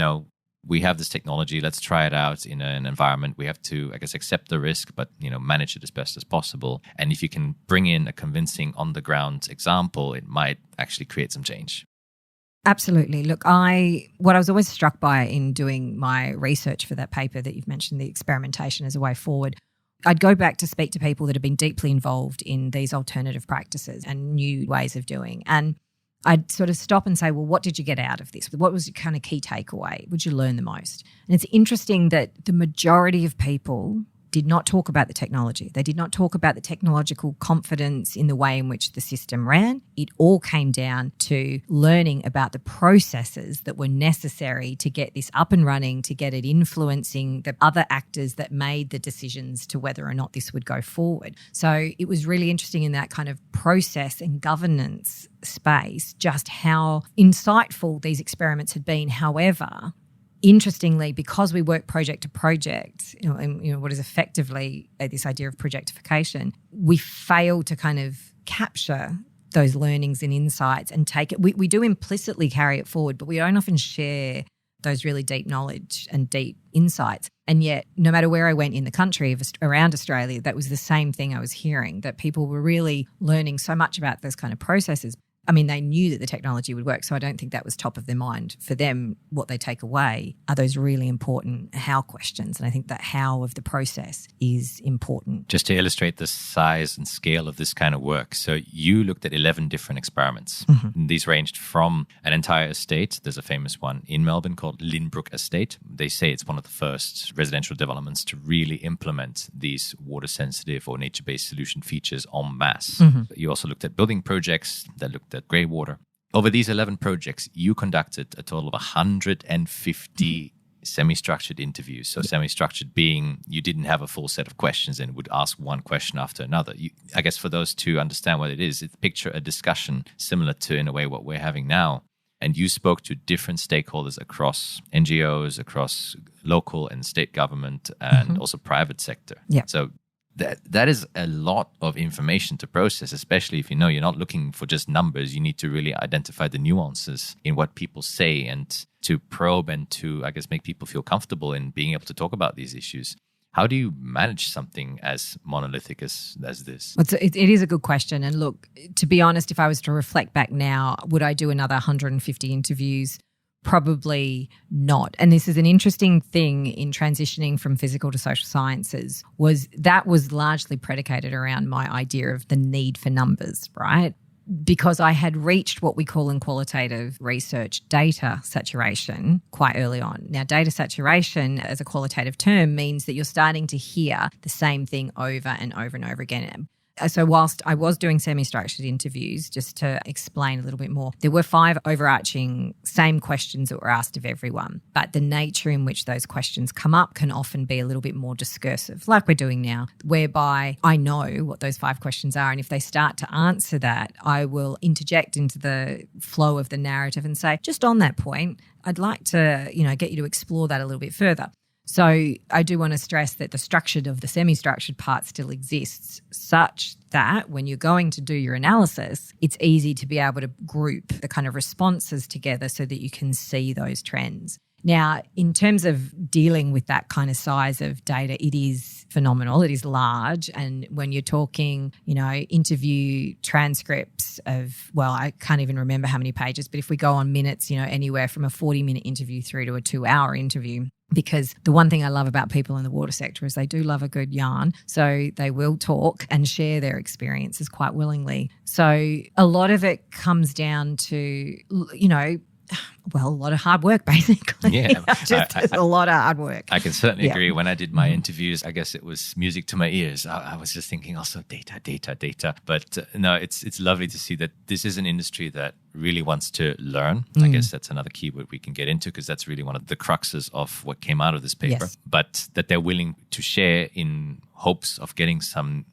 we have this technology, let's try it out in an environment. We have to, I guess, accept the risk, but, manage it as best as possible. And if you can bring in a convincing on-the-ground example, it might actually create some change. Absolutely. Look, what I was always struck by in doing my research for that paper that you've mentioned, the experimentation as a way forward, I'd go back to speak to people that have been deeply involved in these alternative practices and new ways of doing. And I'd sort of stop and say, well, what did you get out of this? What was your kind of key takeaway? Would you learn the most? And it's interesting that the majority of people did not talk about the technology. They did not talk about the technological confidence in the way in which the system ran. It all came down to learning about the processes that were necessary to get this up and running, to get it influencing the other actors that made the decisions to whether or not this would go forward. So it was really interesting in that kind of process and governance space, just how insightful these experiments had been. However, interestingly, because we work project to project, what is effectively this idea of projectification, we fail to kind of capture those learnings and insights and take it. We do implicitly carry it forward, but we don't often share those really deep knowledge and deep insights. And yet, no matter where I went in the country around Australia, that was the same thing I was hearing, that people were really learning so much about those kind of processes. I mean, they knew that the technology would work, so I don't think that was top of their mind. For them, what they take away are those really important how questions, and I think that how of the process is important. Just to illustrate the size and scale of this kind of work, so you looked at 11 different experiments. These ranged from an entire estate. There's a famous one in Melbourne called Lynbrook Estate. They say it's one of the first residential developments to really implement these water-sensitive or nature-based solution features en masse. You also looked at building projects that looked at grey water. Over these 11 projects, you conducted a total of 150 semi-structured interviews. So semi-structured being you didn't have a full set of questions and would ask one question after another. I guess for those to understand what it is, picture a discussion similar to, in a way, what we're having now. And you spoke to different stakeholders across NGOs, across local and state government, and also private sector. Yeah. So that is a lot of information to process, especially if you're not looking for just numbers. You need to really identify the nuances in what people say and to probe and to, I guess, make people feel comfortable in being able to talk about these issues. How do you manage something as monolithic as this? It is a good question. And look, to be honest, if I was to reflect back now, would I do another 150 interviews? Probably not. And this is an interesting thing in transitioning from physical to social sciences, was largely predicated around my idea of the need for numbers, right? Because I had reached what we call in qualitative research data saturation quite early on. Now, data saturation as a qualitative term means that you're starting to hear the same thing over and over and over again. So whilst I was doing semi-structured interviews, just to explain a little bit more, there were 5 overarching same questions that were asked of everyone. But the nature in which those questions come up can often be a little bit more discursive, like we're doing now, whereby I know what those 5 questions are. And if they start to answer that, I will interject into the flow of the narrative and say, just on that point, I'd like to, get you to explore that a little bit further. So I do want to stress that the structured of the semi-structured part still exists, such that when you're going to do your analysis, it's easy to be able to group the kind of responses together so that you can see those trends. Now, in terms of dealing with that kind of size of data, it is phenomenal. It is large. And when you're talking, interview transcripts of, I can't even remember how many pages, but if we go on minutes, anywhere from a 40-minute interview through to a 2-hour interview. Because the one thing I love about people in the water sector is they do love a good yarn. So they will talk and share their experiences quite willingly. So a lot of it comes down to, a lot of hard work, basically. Yeah. Just a lot of hard work. I can certainly agree. When I did my interviews, I guess it was music to my ears. I was just thinking also data. But no, it's lovely to see that this is an industry that really wants to learn. I guess that's another keyword we can get into, because that's really one of the cruxes of what came out of this paper. Yes. But that they're willing to share in hopes of getting some,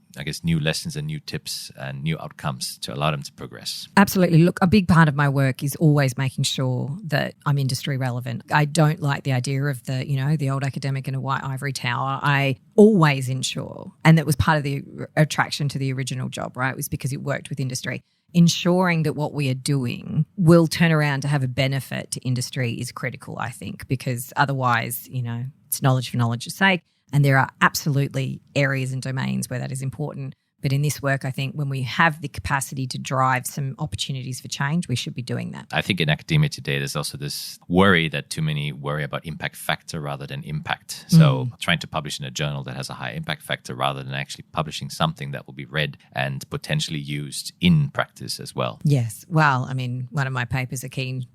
new lessons and new tips and new outcomes to allow them to progress. Absolutely. Look, a big part of my work is always making sure that I'm industry relevant. I don't like the idea of the old academic in a white ivory tower. I always ensure, and that was part of the attraction to the original job, right? It was because it worked with industry. Ensuring that what we are doing will turn around to have a benefit to industry is critical, I think, because otherwise, it's knowledge for knowledge's sake. And there are absolutely areas and domains where that is important. But in this work, I think when we have the capacity to drive some opportunities for change, we should be doing that. I think in academia today, there's also this worry that too many worry about impact factor rather than impact. So trying to publish in a journal that has a high impact factor rather than actually publishing something that will be read and potentially used in practice as well. Yes. Well, one of my papers, a keen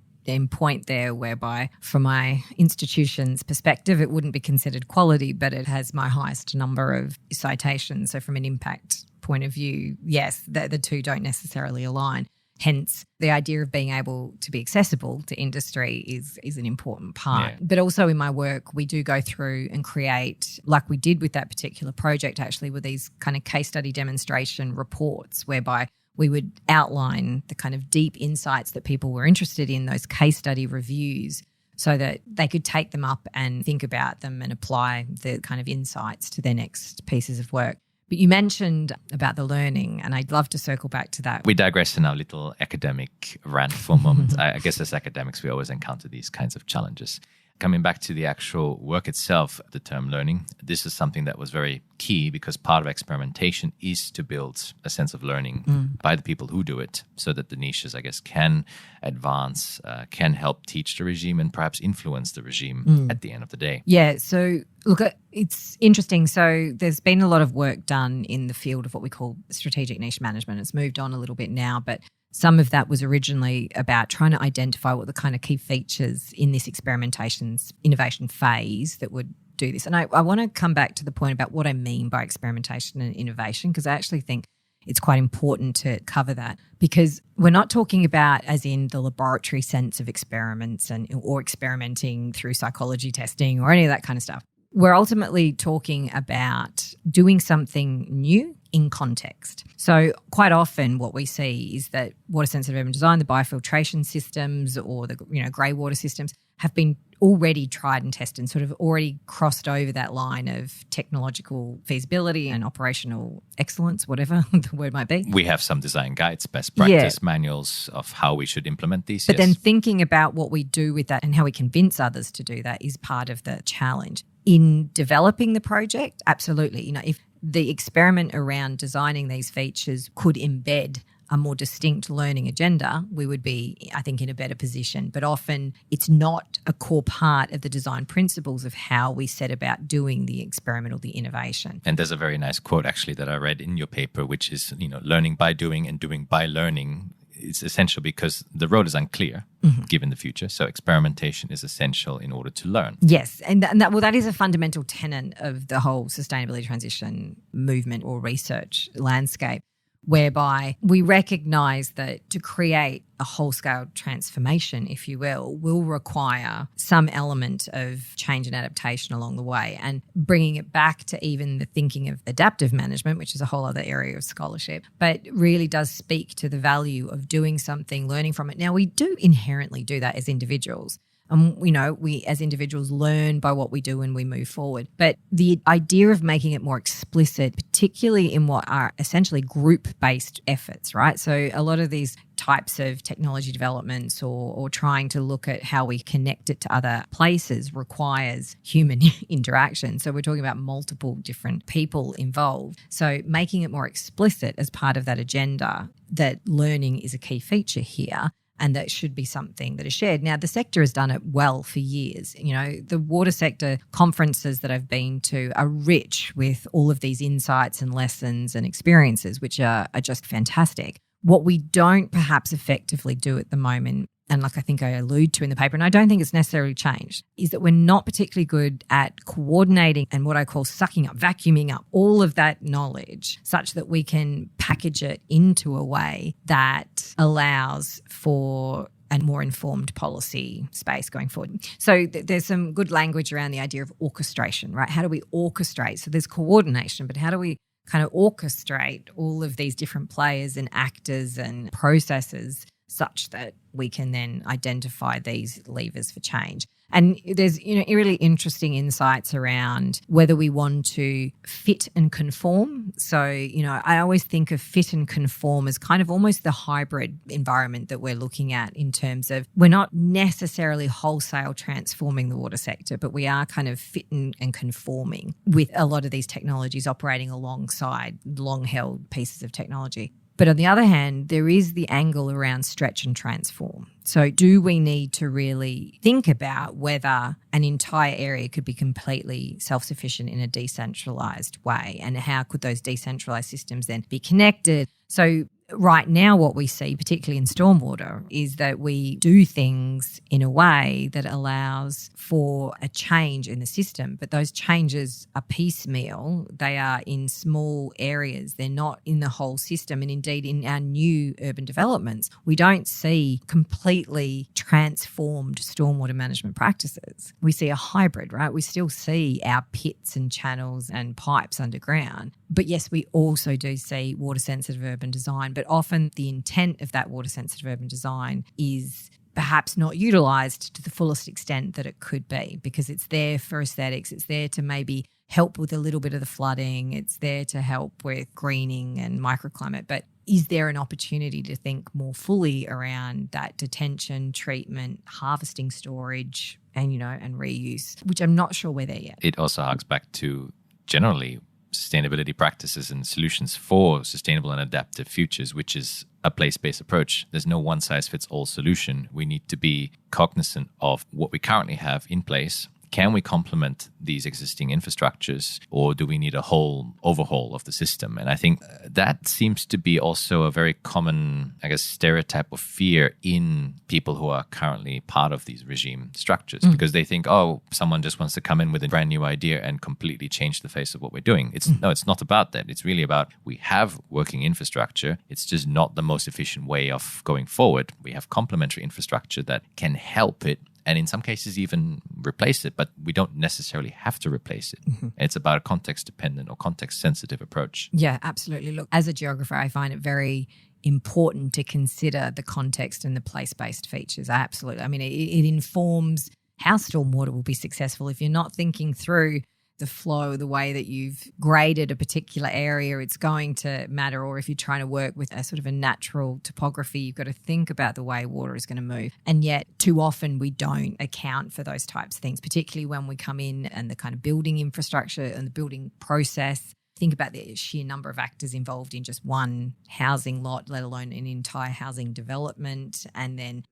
point there whereby from my institution's perspective, it wouldn't be considered quality, but it has my highest number of citations. So from an impact point of view, yes, the two don't necessarily align. Hence, the idea of being able to be accessible to industry is an important part. Yeah. But also in my work, we do go through and create, like we did with that particular project actually, with these kind of case study demonstration reports whereby we would outline the kind of deep insights that people were interested in, those case study reviews, so that they could take them up and think about them and apply the kind of insights to their next pieces of work. But you mentioned about the learning, and I'd love to circle back to that. We digress in our little academic rant for a moment. I guess as academics, we always encounter these kinds of challenges. Coming back to the actual work itself, the term learning, this is something that was very key because part of experimentation is to build a sense of learning by the people who do it so that the niches, I guess, can advance, can help teach the regime and perhaps influence the regime at the end of the day. Yeah, so look, it's interesting. So there's been a lot of work done in the field of what we call strategic niche management. It's moved on a little bit now, but some of that was originally about trying to identify what the kind of key features in this experimentation's innovation phase that would do this. And I want to come back to the point about what I mean by experimentation and innovation, because I actually think it's quite important to cover that, because we're not talking about as in the laboratory sense of experiments or experimenting through psychology testing or any of that kind of stuff. We're ultimately talking about doing something new in context. So quite often what we see is that water sensitive urban design, the biofiltration systems or the grey water systems have been already tried and tested and sort of already crossed over that line of technological feasibility and operational excellence, whatever the word might be. We have some design guides, best practice manuals of how we should implement these. But then thinking about what we do with that and how we convince others to do that is part of the challenge. In developing the project, absolutely. If the experiment around designing these features could embed a more distinct learning agenda, we would be, I think, in a better position. But often it's not a core part of the design principles of how we set about doing the experiment or the innovation. And there's a very nice quote actually that I read in your paper, which is, learning by doing and doing by learning it's essential because the road is unclear given the future. So experimentation is essential in order to learn. Yes. And that is a fundamental tenet of the whole sustainability transition movement or research landscape, whereby we recognise that to create a whole-scale transformation, if you will require some element of change and adaptation along the way. And bringing it back to even the thinking of adaptive management, which is a whole other area of scholarship, but really does speak to the value of doing something, learning from it. Now, we do inherently do that as individuals. We as individuals learn by what we do and we move forward. But the idea of making it more explicit, particularly in what are essentially group-based efforts, right? So a lot of these types of technology developments or trying to look at how we connect it to other places requires human interaction. So we're talking about multiple different people involved. So making it more explicit as part of that agenda that learning is a key feature here, and that should be something that is shared. Now, the sector has done it well for years. The water sector conferences that I've been to are rich with all of these insights and lessons and experiences, which are just fantastic. What we don't perhaps effectively do at the moment, and like I think I allude to in the paper, and I don't think it's necessarily changed, is that we're not particularly good at coordinating and what I call sucking up, vacuuming up all of that knowledge such that we can package it into a way that allows for a more informed policy space going forward. So there's some good language around the idea of orchestration, right? How do we orchestrate? So there's coordination, but how do we kind of orchestrate all of these different players and actors and processes such that we can then identify these levers for change? And there's really interesting insights around whether we want to fit and conform. So, I always think of fit and conform as kind of almost the hybrid environment that we're looking at, in terms of we're not necessarily wholesale transforming the water sector, but we are kind of fit and conforming with a lot of these technologies operating alongside long-held pieces of technology. But on the other hand, there is the angle around stretch and transform. So do we need to really think about whether an entire area could be completely self-sufficient in a decentralised way? And how could those decentralised systems then be connected? So right now what we see, particularly in stormwater, is that we do things in a way that allows for a change in the system, but those changes are piecemeal. They are in small areas. They're not in the whole system. And indeed, in our new urban developments, we don't see completely transformed stormwater management practices. We see a hybrid, right? We still see our pits and channels and pipes underground. But yes, we also do see water-sensitive urban design, but often the intent of that water-sensitive urban design is perhaps not utilised to the fullest extent that it could be, because it's there for aesthetics, it's there to maybe help with a little bit of the flooding, it's there to help with greening and microclimate. But is there an opportunity to think more fully around that detention, treatment, harvesting, storage, and and reuse, which I'm not sure we're there yet. It also harks back to generally sustainability practices and solutions for sustainable and adaptive futures, which is a place-based approach. There's no one-size-fits-all solution. We need to be cognizant of what we currently have in place. Can we complement these existing infrastructures, or do we need a whole overhaul of the system? And I think that seems to be also a very common, stereotype or fear in people who are currently part of these regime structures, because they think, someone just wants to come in with a brand new idea and completely change the face of what we're doing. No, it's not about that. It's really about, we have working infrastructure. It's just not the most efficient way of going forward. We have complementary infrastructure that can help it, and in some cases even replace it, but we don't necessarily have to replace it. It's about a context-dependent or context-sensitive approach. Yeah, absolutely. Look, as a geographer, I find it very important to consider the context and the place-based features. Absolutely. I mean, it informs how stormwater will be successful. If you're not thinking through the flow, the way that you've graded a particular area, it's going to matter. Or if you're trying to work with a sort of a natural topography, you've got to think about the way water is going to move. And yet too often we don't account for those types of things, particularly when we come in and the kind of building infrastructure and the building process. Think about the sheer number of actors involved in just one housing lot, let alone an entire housing development. And then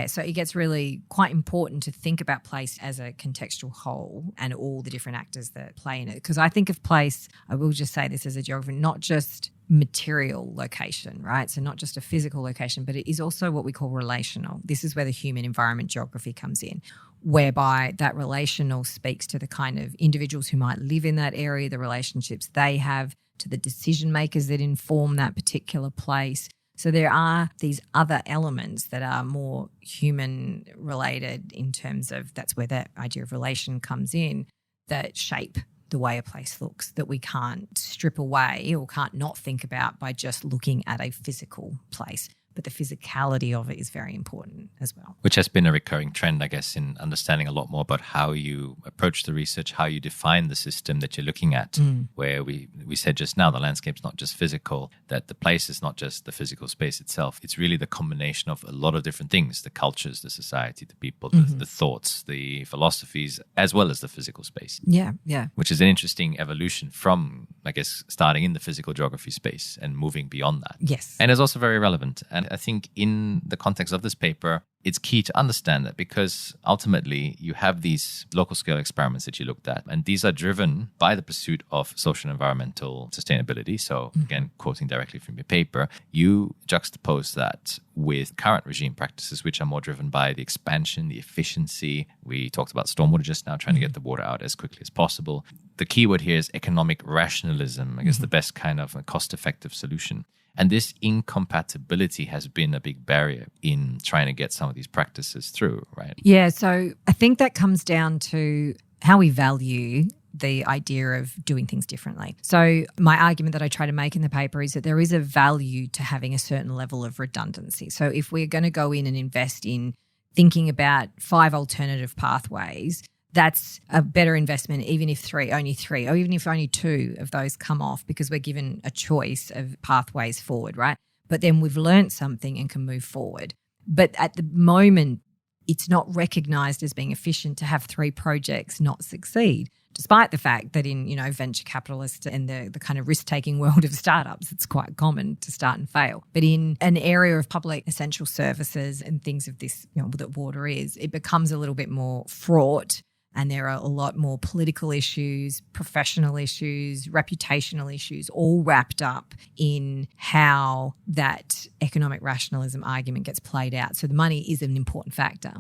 so it gets really quite important to think about place as a contextual whole and all the different actors that play in it. Because I think of place, I will just say this as a geographer, not just material location, right? So not just a physical location, but it is also what we call relational. This is where the human environment geography comes in, whereby that relational speaks to the kind of individuals who might live in that area, the relationships they have, to the decision makers that inform that particular place. So there are these other elements that are more human related in terms of, that's where that idea of relation comes in, that shape the way a place looks, that we can't strip away or can't not think about by just looking at a physical place. But the physicality of it is very important as well. Which has been a recurring trend, I guess, in understanding a lot more about how you approach the research, how you define the system that you're looking at, where we said just now, the landscape's not just physical, that the place is not just the physical space itself. It's really the combination of a lot of different things, the cultures, the society, the people, the thoughts, the philosophies, as well as the physical space. Yeah. Which is an interesting evolution from, I guess, starting in the physical geography space and moving beyond that. Yes. And it's also very relevant. And I think in the context of this paper, it's key to understand that, because ultimately you have these local scale experiments that you looked at, and these are driven by the pursuit of social and environmental sustainability. So again, quoting directly from your paper, you juxtapose that with current regime practices, which are more driven by the expansion, the efficiency. We talked about stormwater just now, trying to get the water out as quickly as possible. The key word here is economic rationalism, I guess the best kind of a cost-effective solution. And this incompatibility has been a big barrier in trying to get some of these practices through, right? Yeah, so I think that comes down to how we value the idea of doing things differently. So my argument that I try to make in the paper is that there is a value to having a certain level of redundancy. So if we're going to go in and invest in thinking about 5 alternative pathways, that's a better investment, even if only three, or even if only 2 of those come off, because we're given a choice of pathways forward, right? But then we've learnt something and can move forward. But at the moment, it's not recognised as being efficient to have 3 projects not succeed, despite the fact that in, venture capitalists and the kind of risk-taking world of startups, it's quite common to start and fail. But in an area of public essential services and things of this, that water is, it becomes a little bit more fraught. And there are a lot more political issues, professional issues, reputational issues, all wrapped up in how that economic rationalism argument gets played out. So the money is an important factor.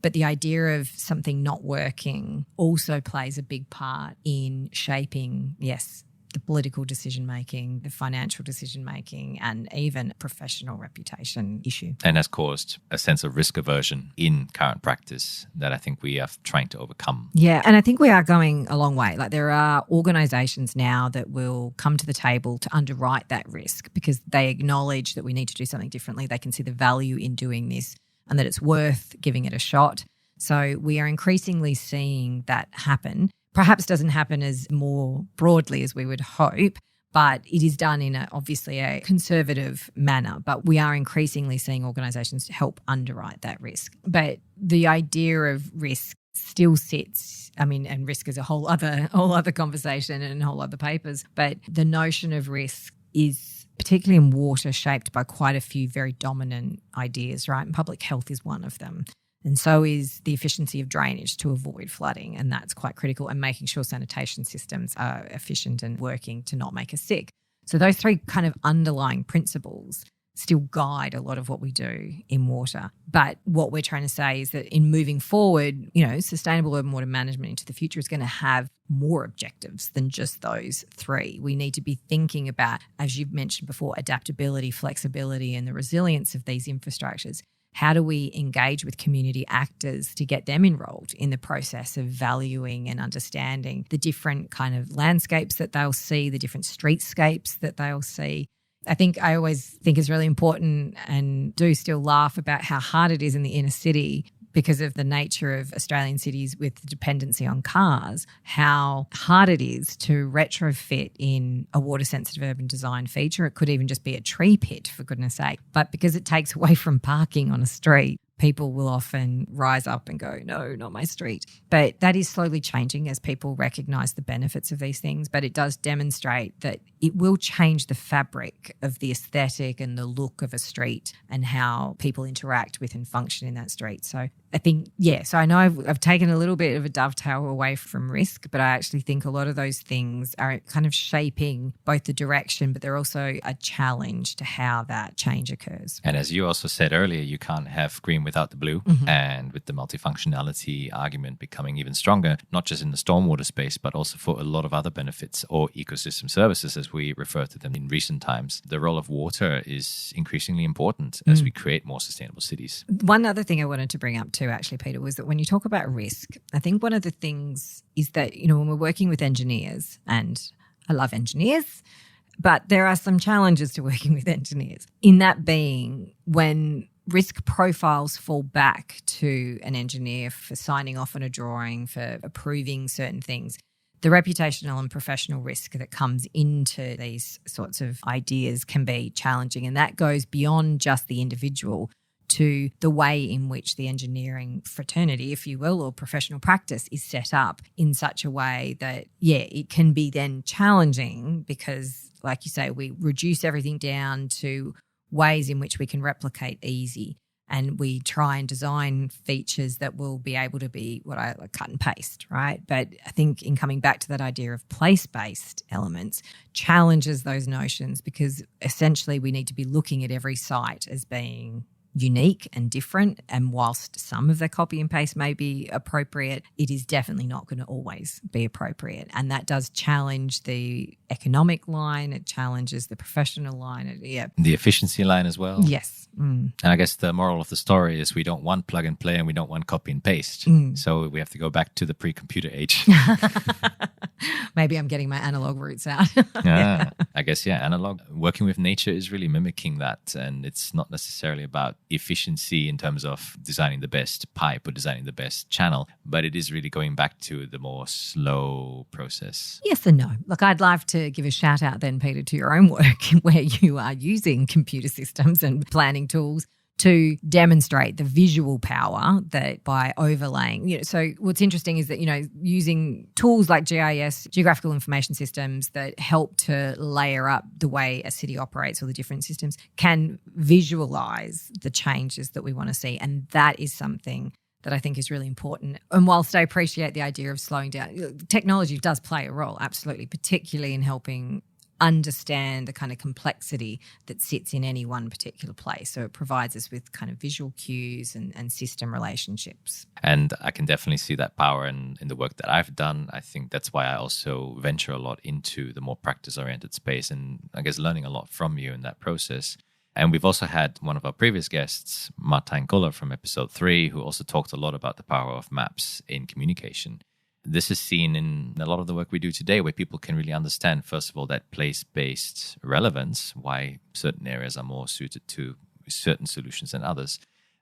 But the idea of something not working also plays a big part in shaping, yes, the political decision-making, the financial decision-making, and even professional reputation issue. And has caused a sense of risk aversion in current practice that I think we are trying to overcome. Yeah, and I think we are going a long way. Like, there are organisations now that will come to the table to underwrite that risk because they acknowledge that we need to do something differently. They can see the value in doing this and that it's worth giving it a shot. So we are increasingly seeing that happen. Perhaps doesn't happen as more broadly as we would hope, but it is done in obviously a conservative manner. But we are increasingly seeing organisations help underwrite that risk. But the idea of risk still sits, and risk is a whole other conversation and whole other papers. But the notion of risk is, particularly in water, shaped by quite a few very dominant ideas, right? And public health is one of them. And so is the efficiency of drainage to avoid flooding, and that's quite critical, and making sure sanitation systems are efficient and working to not make us sick. So those 3 kind of underlying principles still guide a lot of what we do in water. But what we're trying to say is that in moving forward, sustainable urban water management into the future is going to have more objectives than just those 3. We need to be thinking about, as you've mentioned before, adaptability, flexibility, and the resilience of these infrastructures. How do we engage with community actors to get them enrolled in the process of valuing and understanding the different kind of landscapes that they'll see, the different streetscapes that they'll see? I always think is really important, and do still laugh about how hard it is in the inner city because of the nature of Australian cities with the dependency on cars, how hard it is to retrofit in a water-sensitive urban design feature. It could even just be a tree pit, for goodness sake. But because it takes away from parking on a street, people will often rise up and go, no, not my street. But that is slowly changing as people recognise the benefits of these things. But it does demonstrate that it will change the fabric of the aesthetic and the look of a street and how people interact with and function in that street. So I think, so I know I've taken a little bit of a dovetail away from risk, but I actually think a lot of those things are kind of shaping both the direction, but they're also a challenge to how that change occurs. And as you also said earlier, you can't have green without the blue. And with the multifunctionality argument becoming even stronger, not just in the stormwater space, but also for a lot of other benefits or ecosystem services, as we refer to them in recent times, the role of water is increasingly important as we create more sustainable cities. One other thing I wanted to bring up too, actually, Peter, was that when you talk about risk, I think one of the things is that, when we're working with engineers, and I love engineers, but there are some challenges to working with engineers. In that being, when risk profiles fall back to an engineer for signing off on a drawing, for approving certain things, the reputational and professional risk that comes into these sorts of ideas can be challenging. And that goes beyond just the individual to the way in which the engineering fraternity, if you will, or professional practice is set up in such a way that, it can be then challenging because, like you say, we reduce everything down to ways in which we can replicate easy. And we try and design features that will be able to be what I like cut and paste, right? But I think in coming back to that idea of place-based elements challenges those notions, because essentially we need to be looking at every site as being unique and different. And whilst some of the copy and paste may be appropriate, it is definitely not going to always be appropriate. And that does challenge the economic line. It challenges the professional line. The efficiency line as well. Yes. And I guess the moral of the story is we don't want plug and play and we don't want copy and paste. So we have to go back to the pre-computer age. Maybe I'm getting my analog roots out. I guess, analog. Working with nature is really mimicking that. And it's not necessarily about efficiency in terms of designing the best pipe or designing the best channel, but it is really going back to the more slow process. Yes and no. Look, I'd love to give a shout out then, Peter, to your own work where you are using computer systems and planning tools to demonstrate the visual power that by overlaying, so what's interesting is that, using tools like GIS, geographical information systems, that help to layer up the way a city operates or the different systems, can visualize the changes that we want to see. And that is something that I think is really important. And whilst I appreciate the idea of slowing down, technology does play a role, absolutely, particularly in helping understand the kind of complexity that sits in any one particular place. So it provides us with kind of visual cues and system relationships. And I can definitely see that power in the work that I've done. I think that's why I also venture a lot into the more practice-oriented space, and I guess learning a lot from you in that process. And we've also had one of our previous guests, Martijn Koller from episode 3, who also talked a lot about the power of maps in communication. This is seen in a lot of the work we do today, where people can really understand, first of all, that place-based relevance, why certain areas are more suited to certain solutions than others,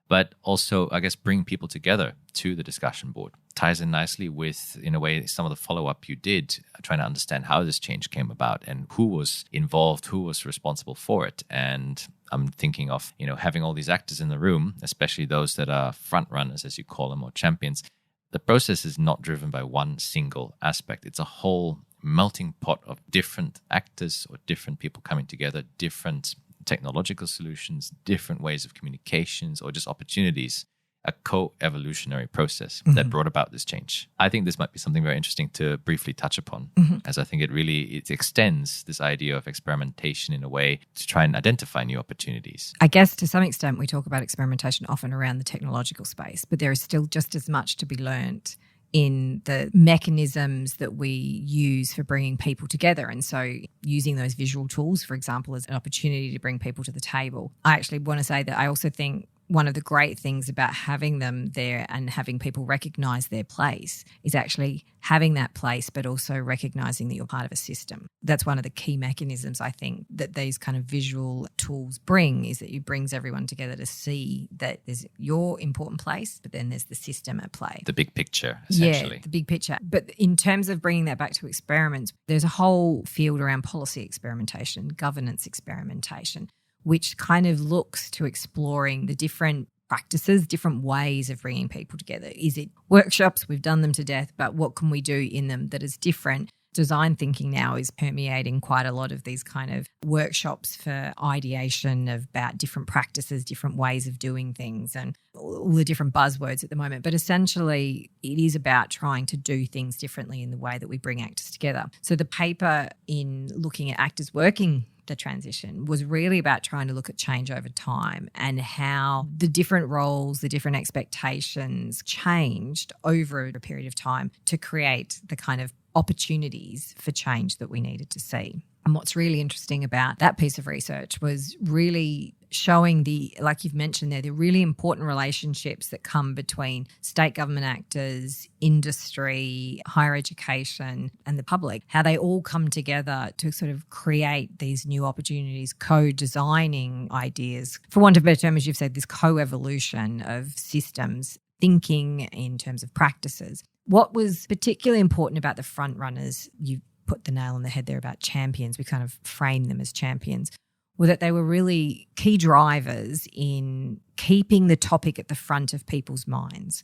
but also, I guess, bring people together to the discussion board. Ties in nicely with, in a way, some of the follow-up you did, trying to understand how this change came about and who was involved, who was responsible for it. And I'm thinking of, having all these actors in the room, especially those that are front runners, as you call them, or champions. The process is not driven by one single aspect. It's a whole melting pot of different actors or different people coming together, different technological solutions, different ways of communications, or just opportunities, a co-evolutionary process that brought about this change. I think this might be something very interesting to briefly touch upon, as I think it extends this idea of experimentation in a way to try and identify new opportunities. I guess to some extent we talk about experimentation often around the technological space, but there is still just as much to be learnt in the mechanisms that we use for bringing people together. And so using those visual tools, for example, as an opportunity to bring people to the table. I actually want to say that I also think one of the great things about having them there and having people recognise their place is actually having that place, but also recognising that you're part of a system. That's one of the key mechanisms, I think, that these kind of visual tools bring, is that it brings everyone together to see that there's your important place, but then there's the system at play. The big picture, essentially. Yeah, the big picture. But in terms of bringing that back to experiments, there's a whole field around policy experimentation, governance experimentation, which kind of looks to exploring the different practices, different ways of bringing people together. Is it workshops? We've done them to death, but what can we do in them that is different design thinking now is permeating quite a lot of these kind of workshops for ideation about different practices, different ways of doing things, and all the different buzzwords at the moment. But essentially, it is about trying to do things differently in the way that we bring actors together. So the paper in looking at actors working the transition was really about trying to look at change over time and how the different roles, the different expectations changed over a period of time to create the kind of opportunities for change that we needed to see. And what's really interesting about that piece of research was really showing like you've mentioned there, the really important relationships that come between state government actors, industry, higher education, and the public, how they all come together to sort of create these new opportunities, co-designing ideas. For want of a better term, as you've said, this co-evolution of systems, thinking in terms of practices. What was particularly important about the front runners, you put the nail on the head there about champions, we kind of framed them as champions, were that they were really key drivers in keeping the topic at the front of people's minds.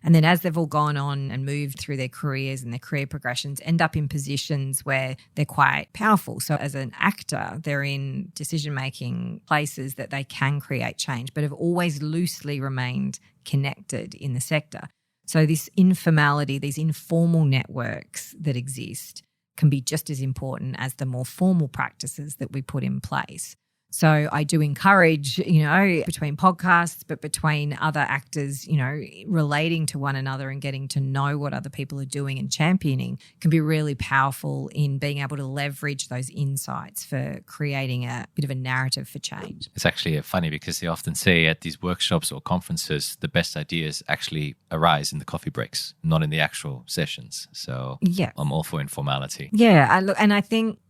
And then as they've all gone on and moved through their careers and their career progressions, end up in positions where they're quite powerful. So as an actor, they're in decision-making places that they can create change, but have always loosely remained connected in the sector. So this informality, these informal networks that exist can be just as important as the more formal practices that we put in place. So I do encourage, between podcasts, but between other actors, relating to one another and getting to know what other people are doing and championing can be really powerful in being able to leverage those insights for creating a bit of a narrative for change. It's actually funny because they often say at these workshops or conferences, the best ideas actually arise in the coffee breaks, not in the actual sessions. So yeah, I'm all for informality. Yeah, I think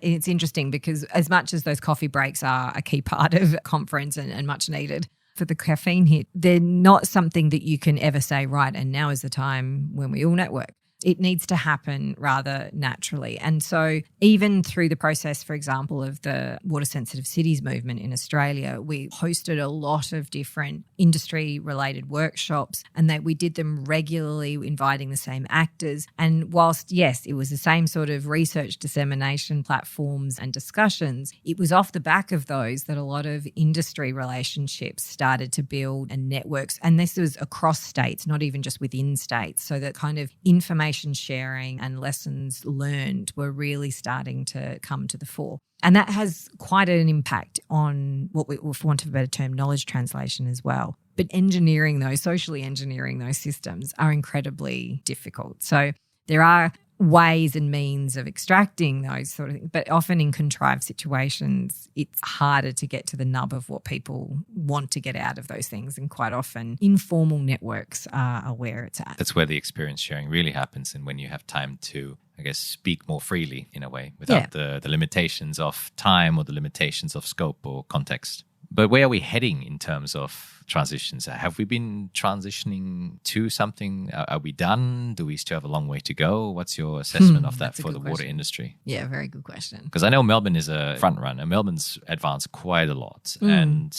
it's interesting because as much as those coffee breaks are a key part of a conference and much needed for the caffeine hit, they're not something that you can ever say, right, and now is the time when we all network. It needs to happen rather naturally. And so even through the process, for example, of the water sensitive cities movement in Australia, we hosted a lot of different industry related workshops and we did them regularly, inviting the same actors. And whilst, yes, it was the same sort of research dissemination platforms and discussions, it was off the back of those that a lot of industry relationships started to build and networks. And this was across states, not even just within states. So that kind of information sharing and lessons learned were really starting to come to the fore. And that has quite an impact on what we, for want of a better term, knowledge translation as well. But socially engineering those systems are incredibly difficult. So there are ways and means of extracting those sort of things, but often in contrived situations, it's harder to get to the nub of what people want to get out of those things. And quite often, informal networks are where it's at. That's where the experience sharing really happens, and when you have time to, I guess, speak more freely in a way without the limitations of time or the limitations of scope or context. But where are we heading in terms of transitions? Have we been transitioning to something? Are we done? Do we still have a long way to go? What's your assessment of that for the water industry? Yeah, very good question. Because I know Melbourne is a front runner. Melbourne's advanced quite a lot. And,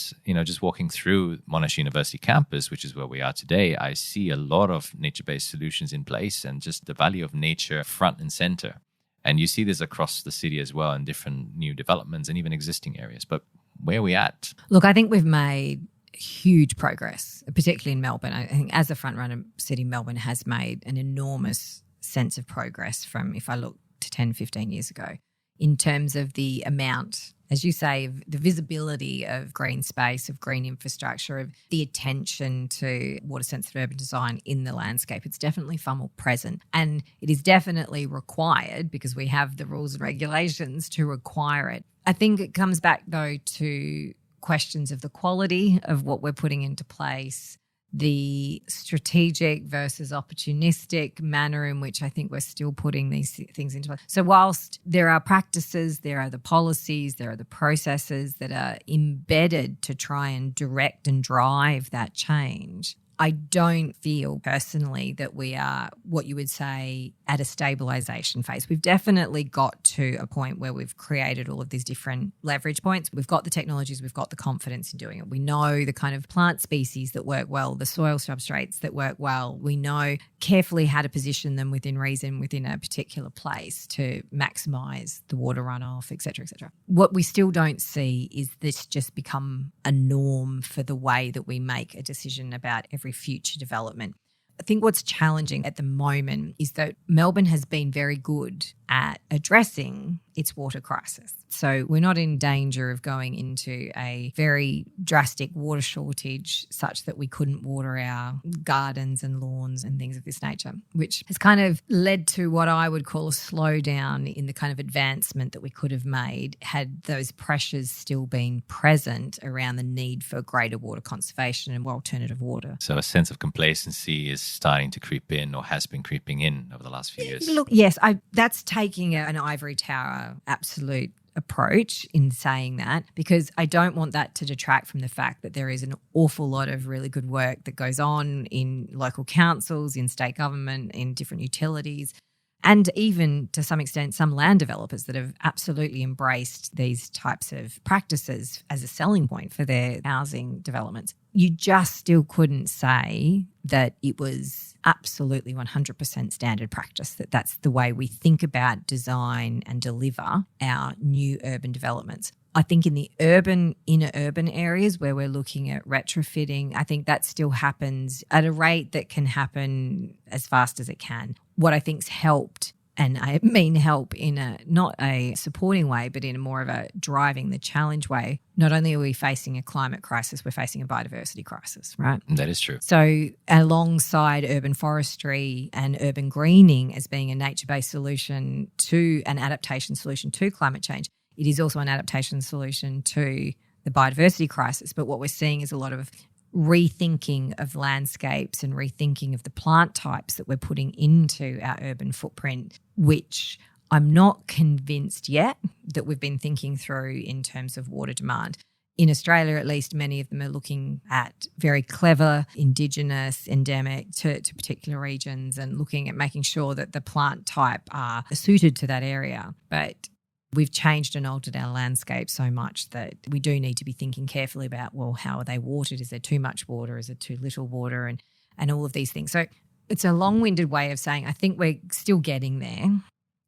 just walking through Monash University campus, which is where we are today, I see a lot of nature-based solutions in place and just the value of nature front and center. And you see this across the city as well in different new developments and even existing areas. But where are we at? Look, I think we've made huge progress, particularly in Melbourne. I think as a front-runner city, Melbourne has made an enormous sense of progress from, if I look to 10, 15 years ago, in terms of the amount, as you say, of the visibility of green space, of green infrastructure, of the attention to water-sensitive urban design in the landscape. It's definitely far more present, and it is definitely required because we have the rules and regulations to require it. I think it comes back, though, to questions of the quality of what we're putting into place, the strategic versus opportunistic manner in which I think we're still putting these things into place. So whilst there are practices, there are the policies, there are the processes that are embedded to try and direct and drive that change, I don't feel personally that we are what you would say at a stabilisation phase. We've definitely got to a point where we've created all of these different leverage points. We've got the technologies, we've got the confidence in doing it. We know the kind of plant species that work well, the soil substrates that work well. We know carefully how to position them within reason within a particular place to maximise the water runoff, et cetera, et cetera. What we still don't see is this just become a norm for the way that we make a decision about every future development. I think what's challenging at the moment is that Melbourne has been very good at addressing its water crisis. So we're not in danger of going into a very drastic water shortage such that we couldn't water our gardens and lawns and things of this nature, which has kind of led to what I would call a slowdown in the kind of advancement that we could have made had those pressures still been present around the need for greater water conservation and alternative water. So a sense of complacency is starting to creep in or has been creeping in over the last few years. Look, yes, that's taking an ivory tower absolute approach in saying that, because I don't want that to detract from the fact that there is an awful lot of really good work that goes on in local councils, in state government, in different utilities, and even to some extent some land developers that have absolutely embraced these types of practices as a selling point for their housing developments. You just still couldn't say that it was absolutely 100% standard practice, that that's the way we think about, design and deliver our new urban developments. I think in the inner urban areas where we're looking at retrofitting, I think that still happens at a rate that can happen as fast as it can. What I think's helped, and I mean help in a not a supporting way, but in a more of a driving the challenge way, not only are we facing a climate crisis, we're facing a biodiversity crisis, right? That is true. So alongside urban forestry and urban greening as being a nature-based solution to an adaptation solution to climate change, it is also an adaptation solution to the biodiversity crisis. But what we're seeing is a lot of rethinking of landscapes and rethinking of the plant types that we're putting into our urban footprint, which I'm not convinced yet that we've been thinking through in terms of water demand. In Australia, at least, many of them are looking at very clever, indigenous, endemic to particular regions and looking at making sure that the plant type are suited to that area. But we've changed and altered our landscape so much that we do need to be thinking carefully about, well, how are they watered? Is there too much water? Is there too little water? And all of these things. So it's a long-winded way of saying I think we're still getting there.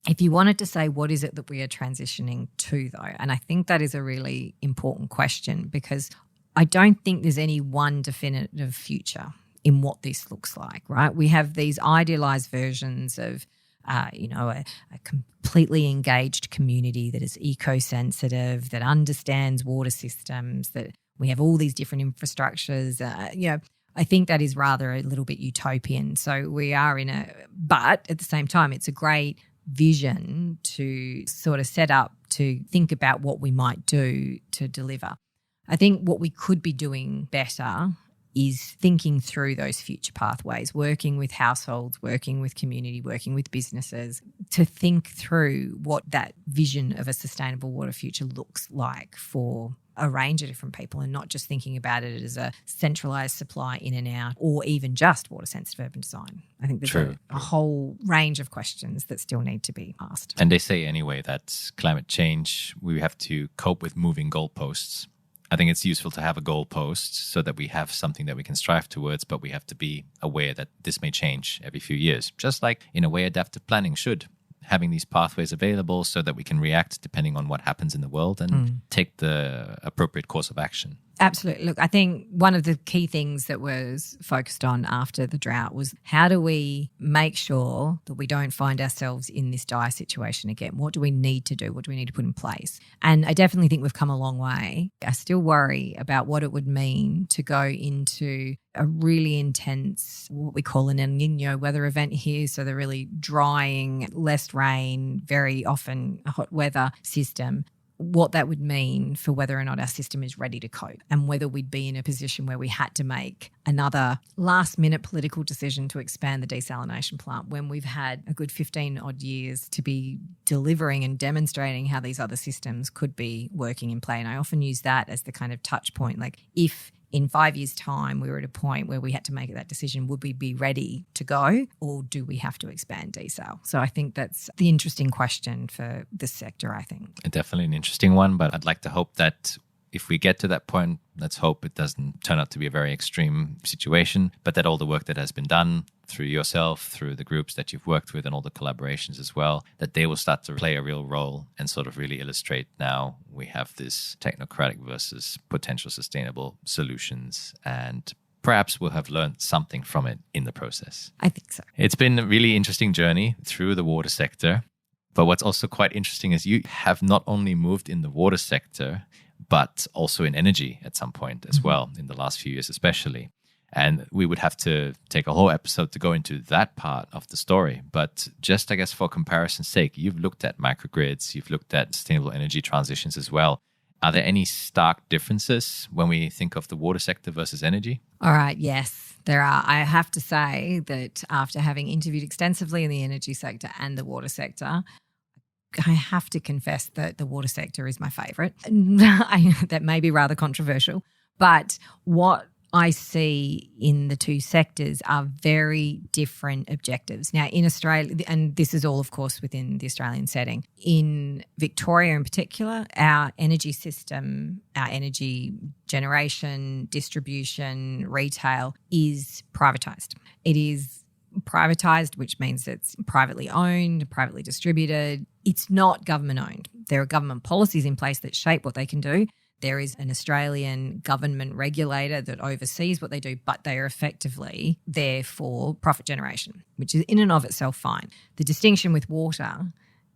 If you wanted to say what is it that we are transitioning to, though, and I think that is a really important question, because I don't think there's any one definitive future in what this looks like, right? We have these idealised versions of a completely engaged community that is eco-sensitive, that understands water systems, that we have all these different infrastructures. I think that is rather a little bit utopian. So we are but at the same time, it's a great vision to sort of set up to think about what we might do to deliver. I think what we could be doing better is thinking through those future pathways, working with households, working with community, working with businesses to think through what that vision of a sustainable water future looks like for a range of different people, and not just thinking about it as a centralised supply in and out or even just water-sensitive urban design. I think there's a whole range of questions that still need to be asked. And they say anyway that climate change, we have to cope with moving goalposts. I think it's useful to have a goalpost so that we have something that we can strive towards, but we have to be aware that this may change every few years, just like in a way adaptive planning should. Having these pathways available so that we can react depending on what happens in the world and take the appropriate course of action. Absolutely. Look, I think one of the key things that was focused on after the drought was how do we make sure that we don't find ourselves in this dire situation again? What do we need to do? What do we need to put in place? And I definitely think we've come a long way. I still worry about what it would mean to go into a really intense, what we call an El Niño weather event here. So the really drying, less rain, very often hot weather system. What that would mean for whether or not our system is ready to cope, and whether we'd be in a position where we had to make another last-minute political decision to expand the desalination plant when we've had a good 15-odd years to be delivering and demonstrating how these other systems could be working in play. And I often use that as the kind of touch point, like if in 5 years' time, we were at a point where we had to make that decision. Would we be ready to go, or do we have to expand desal? So I think that's the interesting question for this sector, I think. Definitely an interesting one, but I'd like to hope that if we get to that point, let's hope it doesn't turn out to be a very extreme situation, but that all the work that has been done through yourself, through the groups that you've worked with and all the collaborations as well, that they will start to play a real role and sort of really illustrate now we have this technocratic versus potential sustainable solutions, and perhaps we'll have learned something from it in the process. I think so. It's been a really interesting journey through the water sector, but what's also quite interesting is you have not only moved in the water sector, but also in energy at some point as well, in the last few years especially. And we would have to take a whole episode to go into that part of the story. But just, I guess, for comparison's sake, you've looked at microgrids, you've looked at sustainable energy transitions as well. Are there any stark differences when we think of the water sector versus energy? All right, yes, there are. I have to say that after having interviewed extensively in the energy sector and the water sector, I have to confess that the water sector is my favourite. That may be rather controversial, but what I see in the two sectors are very different objectives. Now, in Australia, and this is all, of course, within the Australian setting, in Victoria in particular, our energy system, our energy generation, distribution, retail is privatised. It is privatised, which means it's privately owned, privately distributed. It's not government owned. There are government policies in place that shape what they can do. There is an Australian government regulator that oversees what they do, but they are effectively there for profit generation, which is in and of itself fine. The distinction with water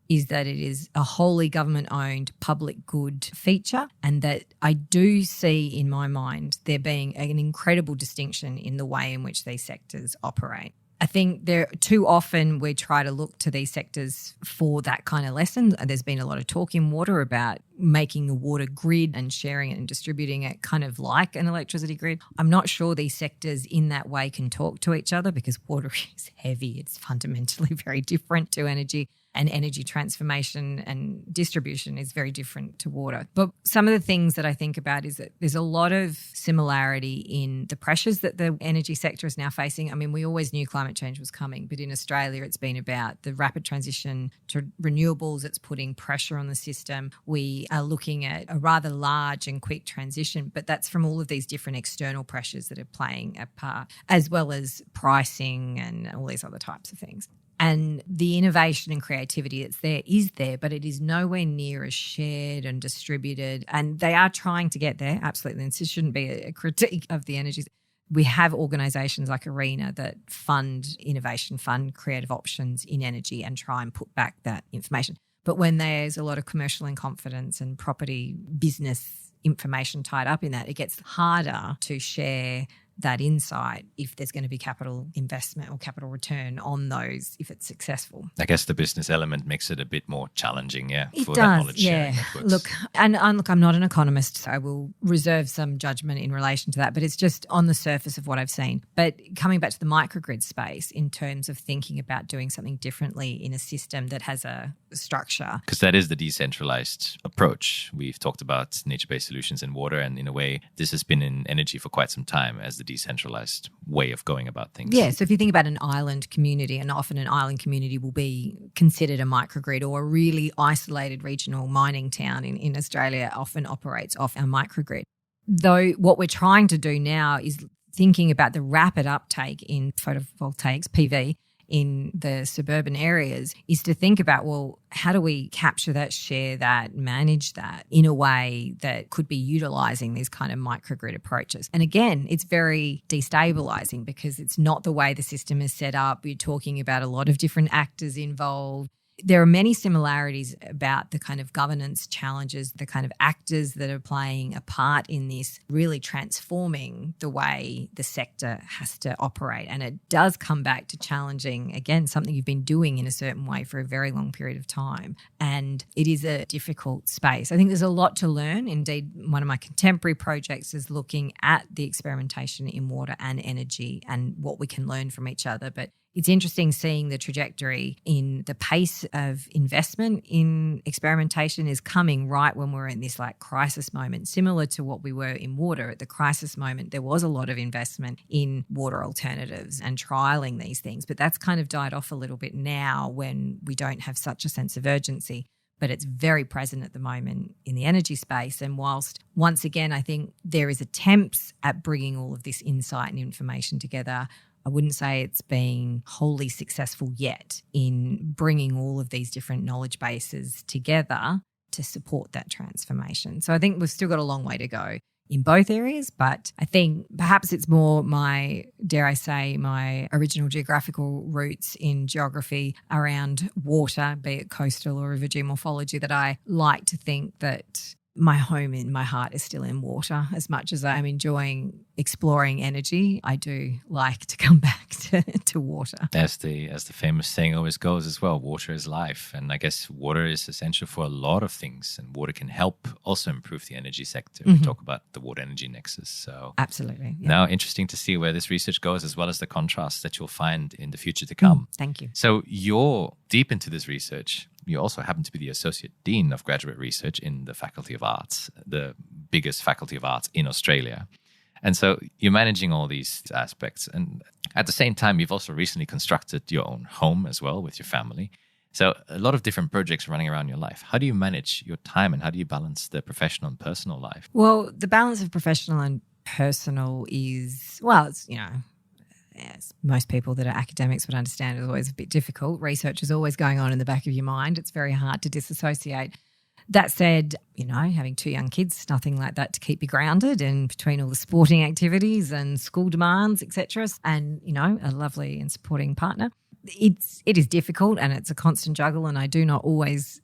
is that it is a wholly government-owned public good feature, and that I do see in my mind there being an incredible distinction in the way in which these sectors operate. I think there too often we try to look to these sectors for that kind of lesson. There's been a lot of talk in water about making a water grid and sharing it and distributing it kind of like an electricity grid. I'm not sure these sectors in that way can talk to each other because water is heavy. It's fundamentally very different to energy, and energy transformation and distribution is very different to water. But some of the things that I think about is that there's a lot of similarity in the pressures that the energy sector is now facing. I mean, we always knew climate change was coming, but in Australia it's been about the rapid transition to renewables. It's putting pressure on the system. We are looking at a rather large and quick transition, but that's from all of these different external pressures that are playing a part, as well as pricing and all these other types of things. And the innovation and creativity that's there is there, but it is nowhere near as shared and distributed. And they are trying to get there, absolutely. And this shouldn't be a critique of the energies. We have organisations like ARENA that fund innovation, fund creative options in energy and try and put back that information. But when there's a lot of commercial in confidence and property business information tied up in that, it gets harder to share that insight if there's going to be capital investment or capital return on those if it's successful. I guess the business element makes it a bit more challenging, it for does, that knowledge sharing. Look, and I'm not an economist, so I will reserve some judgment in relation to that, but it's just on the surface of what I've seen. But coming back to the microgrid space in terms of thinking about doing something differently in a system that has a structure. Because that is the decentralized approach. We've talked about nature-based solutions in water, and in a way, this has been in energy for quite some time as the decentralized way of going about things. Yeah, so if you think about an island community, and often an island community will be considered a microgrid, or a really isolated regional mining town in Australia often operates off a microgrid. Though what we're trying to do now is thinking about the rapid uptake in photovoltaics, PV, in the suburban areas, is to think about, well, how do we capture that, share that, manage that in a way that could be utilising these kind of microgrid approaches? And again, it's very destabilising because it's not the way the system is set up. You're talking about a lot of different actors involved. There are many similarities about the kind of governance challenges, the kind of actors that are playing a part in this really transforming the way the sector has to operate. And it does come back to challenging, again, something you've been doing in a certain way for a very long period of time. And it is a difficult space. I think there's a lot to learn. Indeed, one of my contemporary projects is looking at the experimentation in water and energy and what we can learn from each other. But it's interesting seeing the trajectory in the pace of investment in experimentation is coming right when we're in this like crisis moment, similar to what we were in water. At the crisis moment, there was a lot of investment in water alternatives and trialling these things, but that's kind of died off a little bit now when we don't have such a sense of urgency. But it's very present at the moment in the energy space. And whilst, once again, I think there is attempts at bringing all of this insight and information together, I wouldn't say it's been wholly successful yet in bringing all of these different knowledge bases together to support that transformation. So I think we've still got a long way to go in both areas, but I think perhaps it's more my, dare I say, my original geographical roots in geography around water, be it coastal or river geomorphology, that I like to think that my home in my heart is still in water. As much as I'm enjoying exploring energy, I do like to come back to water. As the famous saying always goes as well, water is life. And I guess water is essential for a lot of things, and water can help also improve the energy sector. We talk about the water energy nexus. So absolutely. Yeah. Now interesting to see where this research goes, as well as the contrasts that you'll find in the future to come. Thank you. So you're deep into this research. You also happen to be the Associate Dean of Graduate Research in the Faculty of Arts, the biggest Faculty of Arts in Australia. And so you're managing all these aspects. And at the same time, you've also recently constructed your own home as well with your family. So a lot of different projects running around your life. How do you manage your time, and how do you balance the professional and personal life? Well, the balance of professional and personal is, well, it's, as most people that are academics would understand, is always a bit difficult. Research is always going on in the back of your mind. It's very hard to disassociate. That said, having 2 young kids, nothing like that to keep you grounded, and between all the sporting activities and school demands, etc., and, a lovely and supporting partner, it is difficult, and it's a constant juggle, and I do not always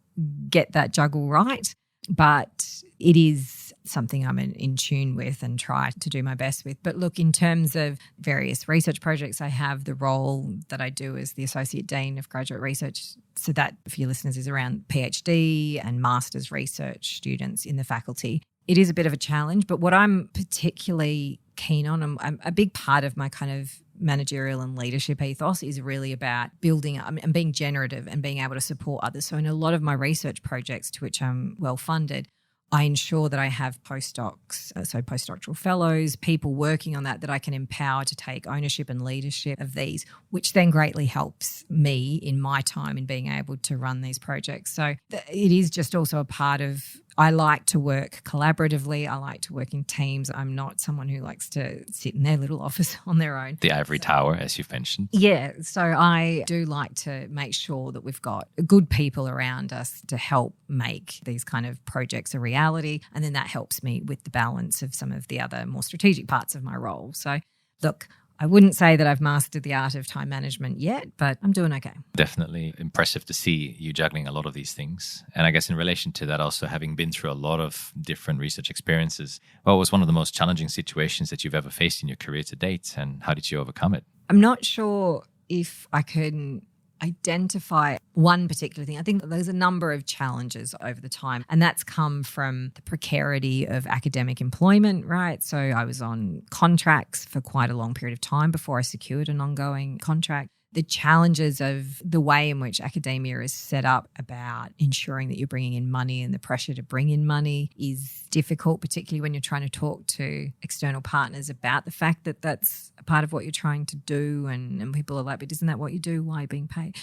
get that juggle right, but it is something I'm in tune with and try to do my best with. But look, in terms of various research projects, I have the role that I do as the Associate Dean of Graduate Research. So that, for your listeners, is around PhD and master's research students in the faculty. It is a bit of a challenge, but what I'm particularly keen on, I'm a big part of my kind of managerial and leadership ethos is really about building up and being generative and being able to support others. So in a lot of my research projects, to which I'm well funded, I ensure that I have postdocs, so postdoctoral fellows, people working on that I can empower to take ownership and leadership of these, which then greatly helps me in my time in being able to run these projects. So it is just also a part of, I like to work collaboratively. I like to work in teams. I'm not someone who likes to sit in their little office on their own. The ivory tower, as you've mentioned. Yeah. So I do like to make sure that we've got good people around us to help make these kind of projects a reality. And then that helps me with the balance of some of the other more strategic parts of my role. So look, I wouldn't say that I've mastered the art of time management yet, but I'm doing okay. Definitely impressive to see you juggling a lot of these things. And I guess in relation to that, also having been through a lot of different research experiences, what was one of the most challenging situations that you've ever faced in your career to date, and how did you overcome it? I'm not sure if I can identify one particular thing. I think there's a number of challenges over the time, and that's come from the precarity of academic employment, right? So I was on contracts for quite a long period of time before I secured an ongoing contract. The challenges of the way in which academia is set up about ensuring that you're bringing in money, and the pressure to bring in money is difficult, particularly when you're trying to talk to external partners about the fact that that's a part of what you're trying to do, and people are like, but isn't that what you do? Why are you being paid?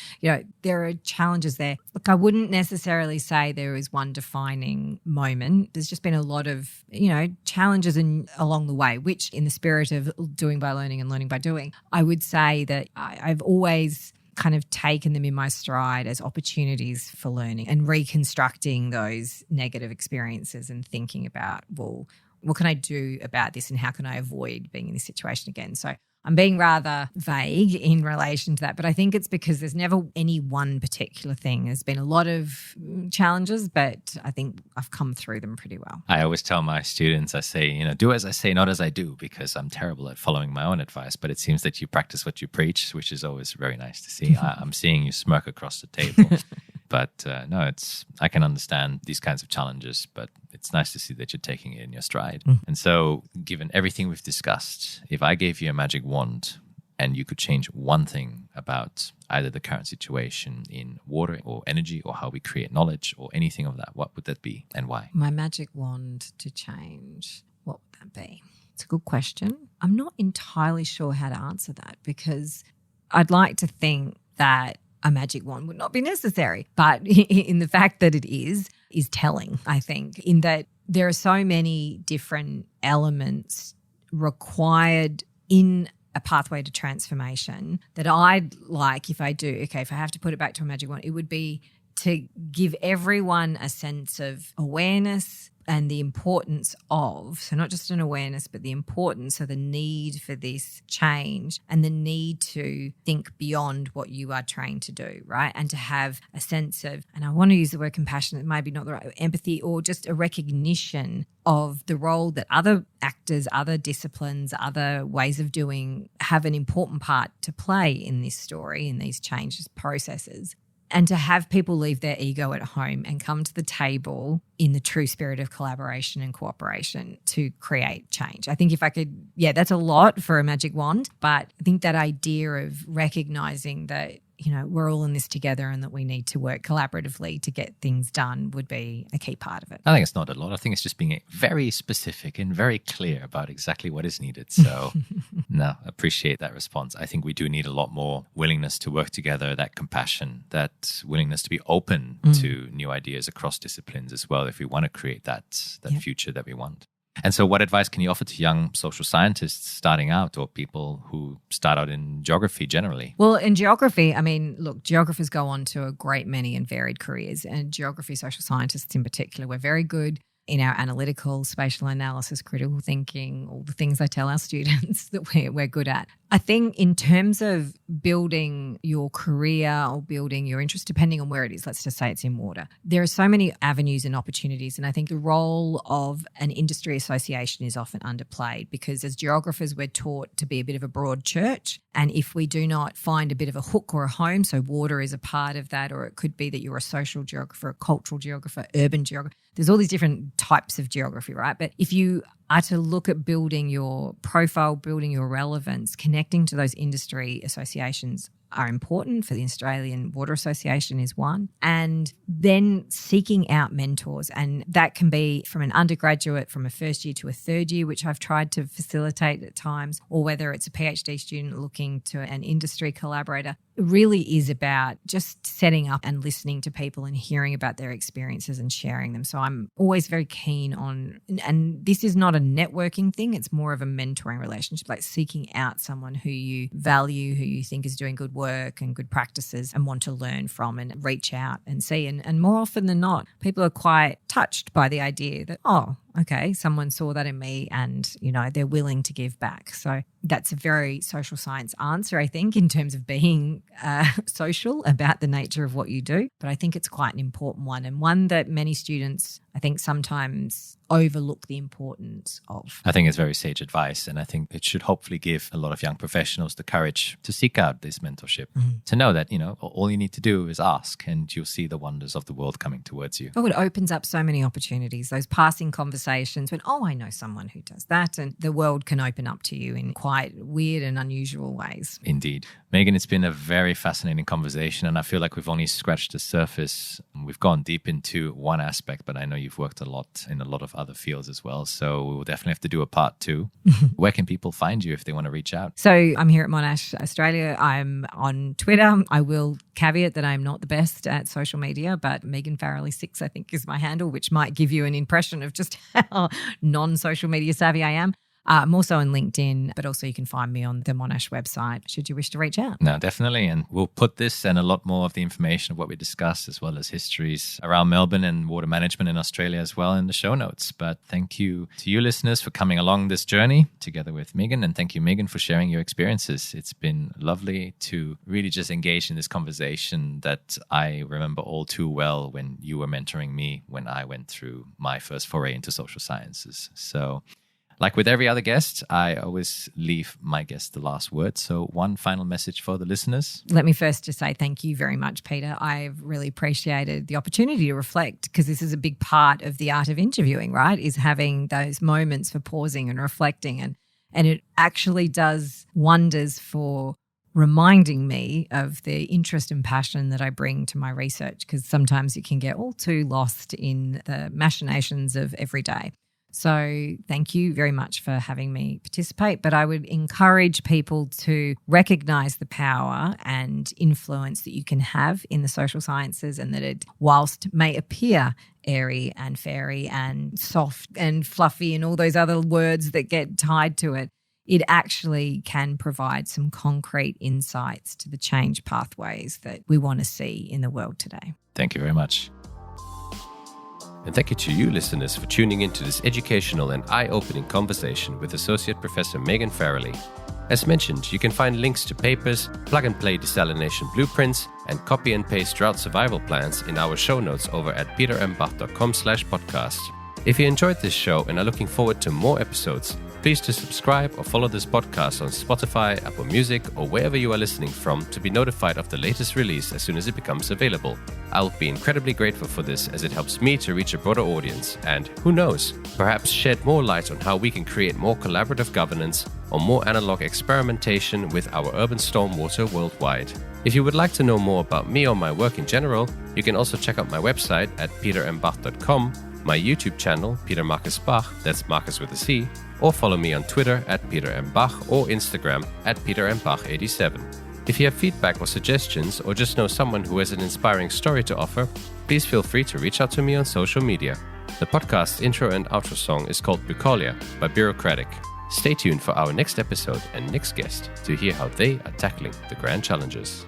There are challenges there. Look, I wouldn't necessarily say there is one defining moment. There's just been a lot of, challenges along the way, which in the spirit of doing by learning and learning by doing, I would say that I've always kind of taken them in my stride as opportunities for learning and reconstructing those negative experiences and thinking about, well, what can I do about this and how can I avoid being in this situation again? So I'm being rather vague in relation to that, but I think it's because there's never any one particular thing. There's been a lot of challenges, but I think I've come through them pretty well. I always tell my students, I say, do as I say, not as I do, because I'm terrible at following my own advice, but it seems that you practice what you preach, which is always very nice to see. I'm seeing you smirk across the table. But no, I can understand these kinds of challenges, but it's nice to see that you're taking it in your stride. And so given everything we've discussed, if I gave you a magic wand and you could change one thing about either the current situation in water or energy or how we create knowledge or anything of that, what would that be and why? My magic wand to change, what would that be? It's a good question. I'm not entirely sure how to answer that because I'd like to think that a magic wand would not be necessary. But in the fact that it is telling, I think, in that there are so many different elements required in a pathway to transformation that I'd like, if I have to put it back to a magic wand, it would be to give everyone a sense of awareness and the importance of, so not just an awareness, but the importance of the need for this change and the need to think beyond what you are trained to do, right? And to have a sense of, and I want to use the word compassion, it might be not the right, empathy, or just a recognition of the role that other actors, other disciplines, other ways of doing have an important part to play in this story, in these changes processes. And to have people leave their ego at home and come to the table in the true spirit of collaboration and cooperation to create change. I think if I could, that's a lot for a magic wand, but I think that idea of recognizing that, we're all in this together and that we need to work collaboratively to get things done would be a key part of it. I think it's not a lot. I think it's just being very specific and very clear about exactly what is needed. So, no, appreciate that response. I think we do need a lot more willingness to work together, that compassion, that willingness to be open to new ideas across disciplines as well if we want to create that future that we want. And so what advice can you offer to young social scientists starting out or people who start out in geography generally? Well, in geography, look, geographers go on to a great many and varied careers, and geography social scientists in particular, we're very good in our analytical, spatial analysis, critical thinking, all the things I tell our students that we're good at. I think in terms of building your career or building your interest, depending on where it is, let's just say it's in water, there are so many avenues and opportunities. And I think the role of an industry association is often underplayed because as geographers, we're taught to be a bit of a broad church. And if we do not find a bit of a hook or a home, so water is a part of that, or it could be that you're a social geographer, a cultural geographer, urban geographer. There's all these different types of geography, right? But if you are to look at building your profile, building your relevance, connecting to those industry associations are important. For the Australian Water Association is one. And then seeking out mentors. And that can be from an undergraduate, from a first year to a third year, which I've tried to facilitate at times, or whether it's a PhD student looking to an industry collaborator. It really is about just setting up and listening to people and hearing about their experiences and sharing them. So I'm always very keen on, and this is not a networking thing, it's more of a mentoring relationship, like seeking out someone who you value, who you think is doing good work and good practices and want to learn from and reach out and see. And more often than not, people are quite touched by the idea that, oh, okay, someone saw that in me and, they're willing to give back. So that's a very social science answer, I think, in terms of being social about the nature of what you do. But I think it's quite an important one, and one that many students, I think, sometimes overlook the importance of. I think it's very sage advice, and I think it should hopefully give a lot of young professionals the courage to seek out this mentorship, to know that, all you need to do is ask and you'll see the wonders of the world coming towards you. Oh, it opens up so many opportunities, those passing conversations when, I know someone who does that, and the world can open up to you in quite weird and unusual ways. Indeed. Megan, it's been a very fascinating conversation, and I feel like we've only scratched the surface. We've gone deep into one aspect, but I know you've worked a lot in a lot of other fields as well, so we'll definitely have to do a part 2. Where can people find you if they want to reach out? So I'm here at Monash Australia. I'm on Twitter. I will caveat that I'm not the best at social media, but Megan Farrelly 6, I think, is my handle, which might give you an impression of just how non-social media savvy I am. I'm also on LinkedIn, but also you can find me on the Monash website should you wish to reach out. No, definitely. And we'll put this and a lot more of the information of what we discussed, as well as histories around Melbourne and water management in Australia as well, in the show notes. But thank you to you listeners for coming along this journey together with Megan. And thank you, Megan, for sharing your experiences. It's been lovely to really just engage in this conversation that I remember all too well when you were mentoring me when I went through my first foray into social sciences. So, like with every other guest, I always leave my guest the last word. So one final message for the listeners. Let me first just say thank you very much, Peter. I've really appreciated the opportunity to reflect, because this is a big part of the art of interviewing, right? Is having those moments for pausing and reflecting. And And it actually does wonders for reminding me of the interest and passion that I bring to my research, because sometimes you can get all too lost in the machinations of every day. So thank you very much for having me participate. But I would encourage people to recognise the power and influence that you can have in the social sciences, and that it, whilst may appear airy and fairy and soft and fluffy and all those other words that get tied to it, it actually can provide some concrete insights to the change pathways that we want to see in the world today. Thank you very much. And thank you to you, listeners, for tuning into this educational and eye-opening conversation with Associate Professor Megan Farrelly. As mentioned, you can find links to papers, plug-and-play desalination blueprints, and copy-and-paste drought survival plans in our show notes over at petermbach.com/podcast. If you enjoyed this show and are looking forward to more episodes, please do subscribe or follow this podcast on Spotify, Apple Music, or wherever you are listening from to be notified of the latest release as soon as it becomes available. I'll be incredibly grateful for this, as it helps me to reach a broader audience and, who knows, perhaps shed more light on how we can create more collaborative governance or more analog experimentation with our urban stormwater worldwide. If you would like to know more about me or my work in general, you can also check out my website at petermbach.com, my YouTube channel, Peter Marcus Bach, that's Marcus with a C, or follow me on Twitter at Peter M. Bach or Instagram at PeterMBach87. If you have feedback or suggestions, or just know someone who has an inspiring story to offer, please feel free to reach out to me on social media. The podcast's intro and outro song is called Bucolia by Bureaucratic. Stay tuned for our next episode and next guest to hear how they are tackling the grand challenges.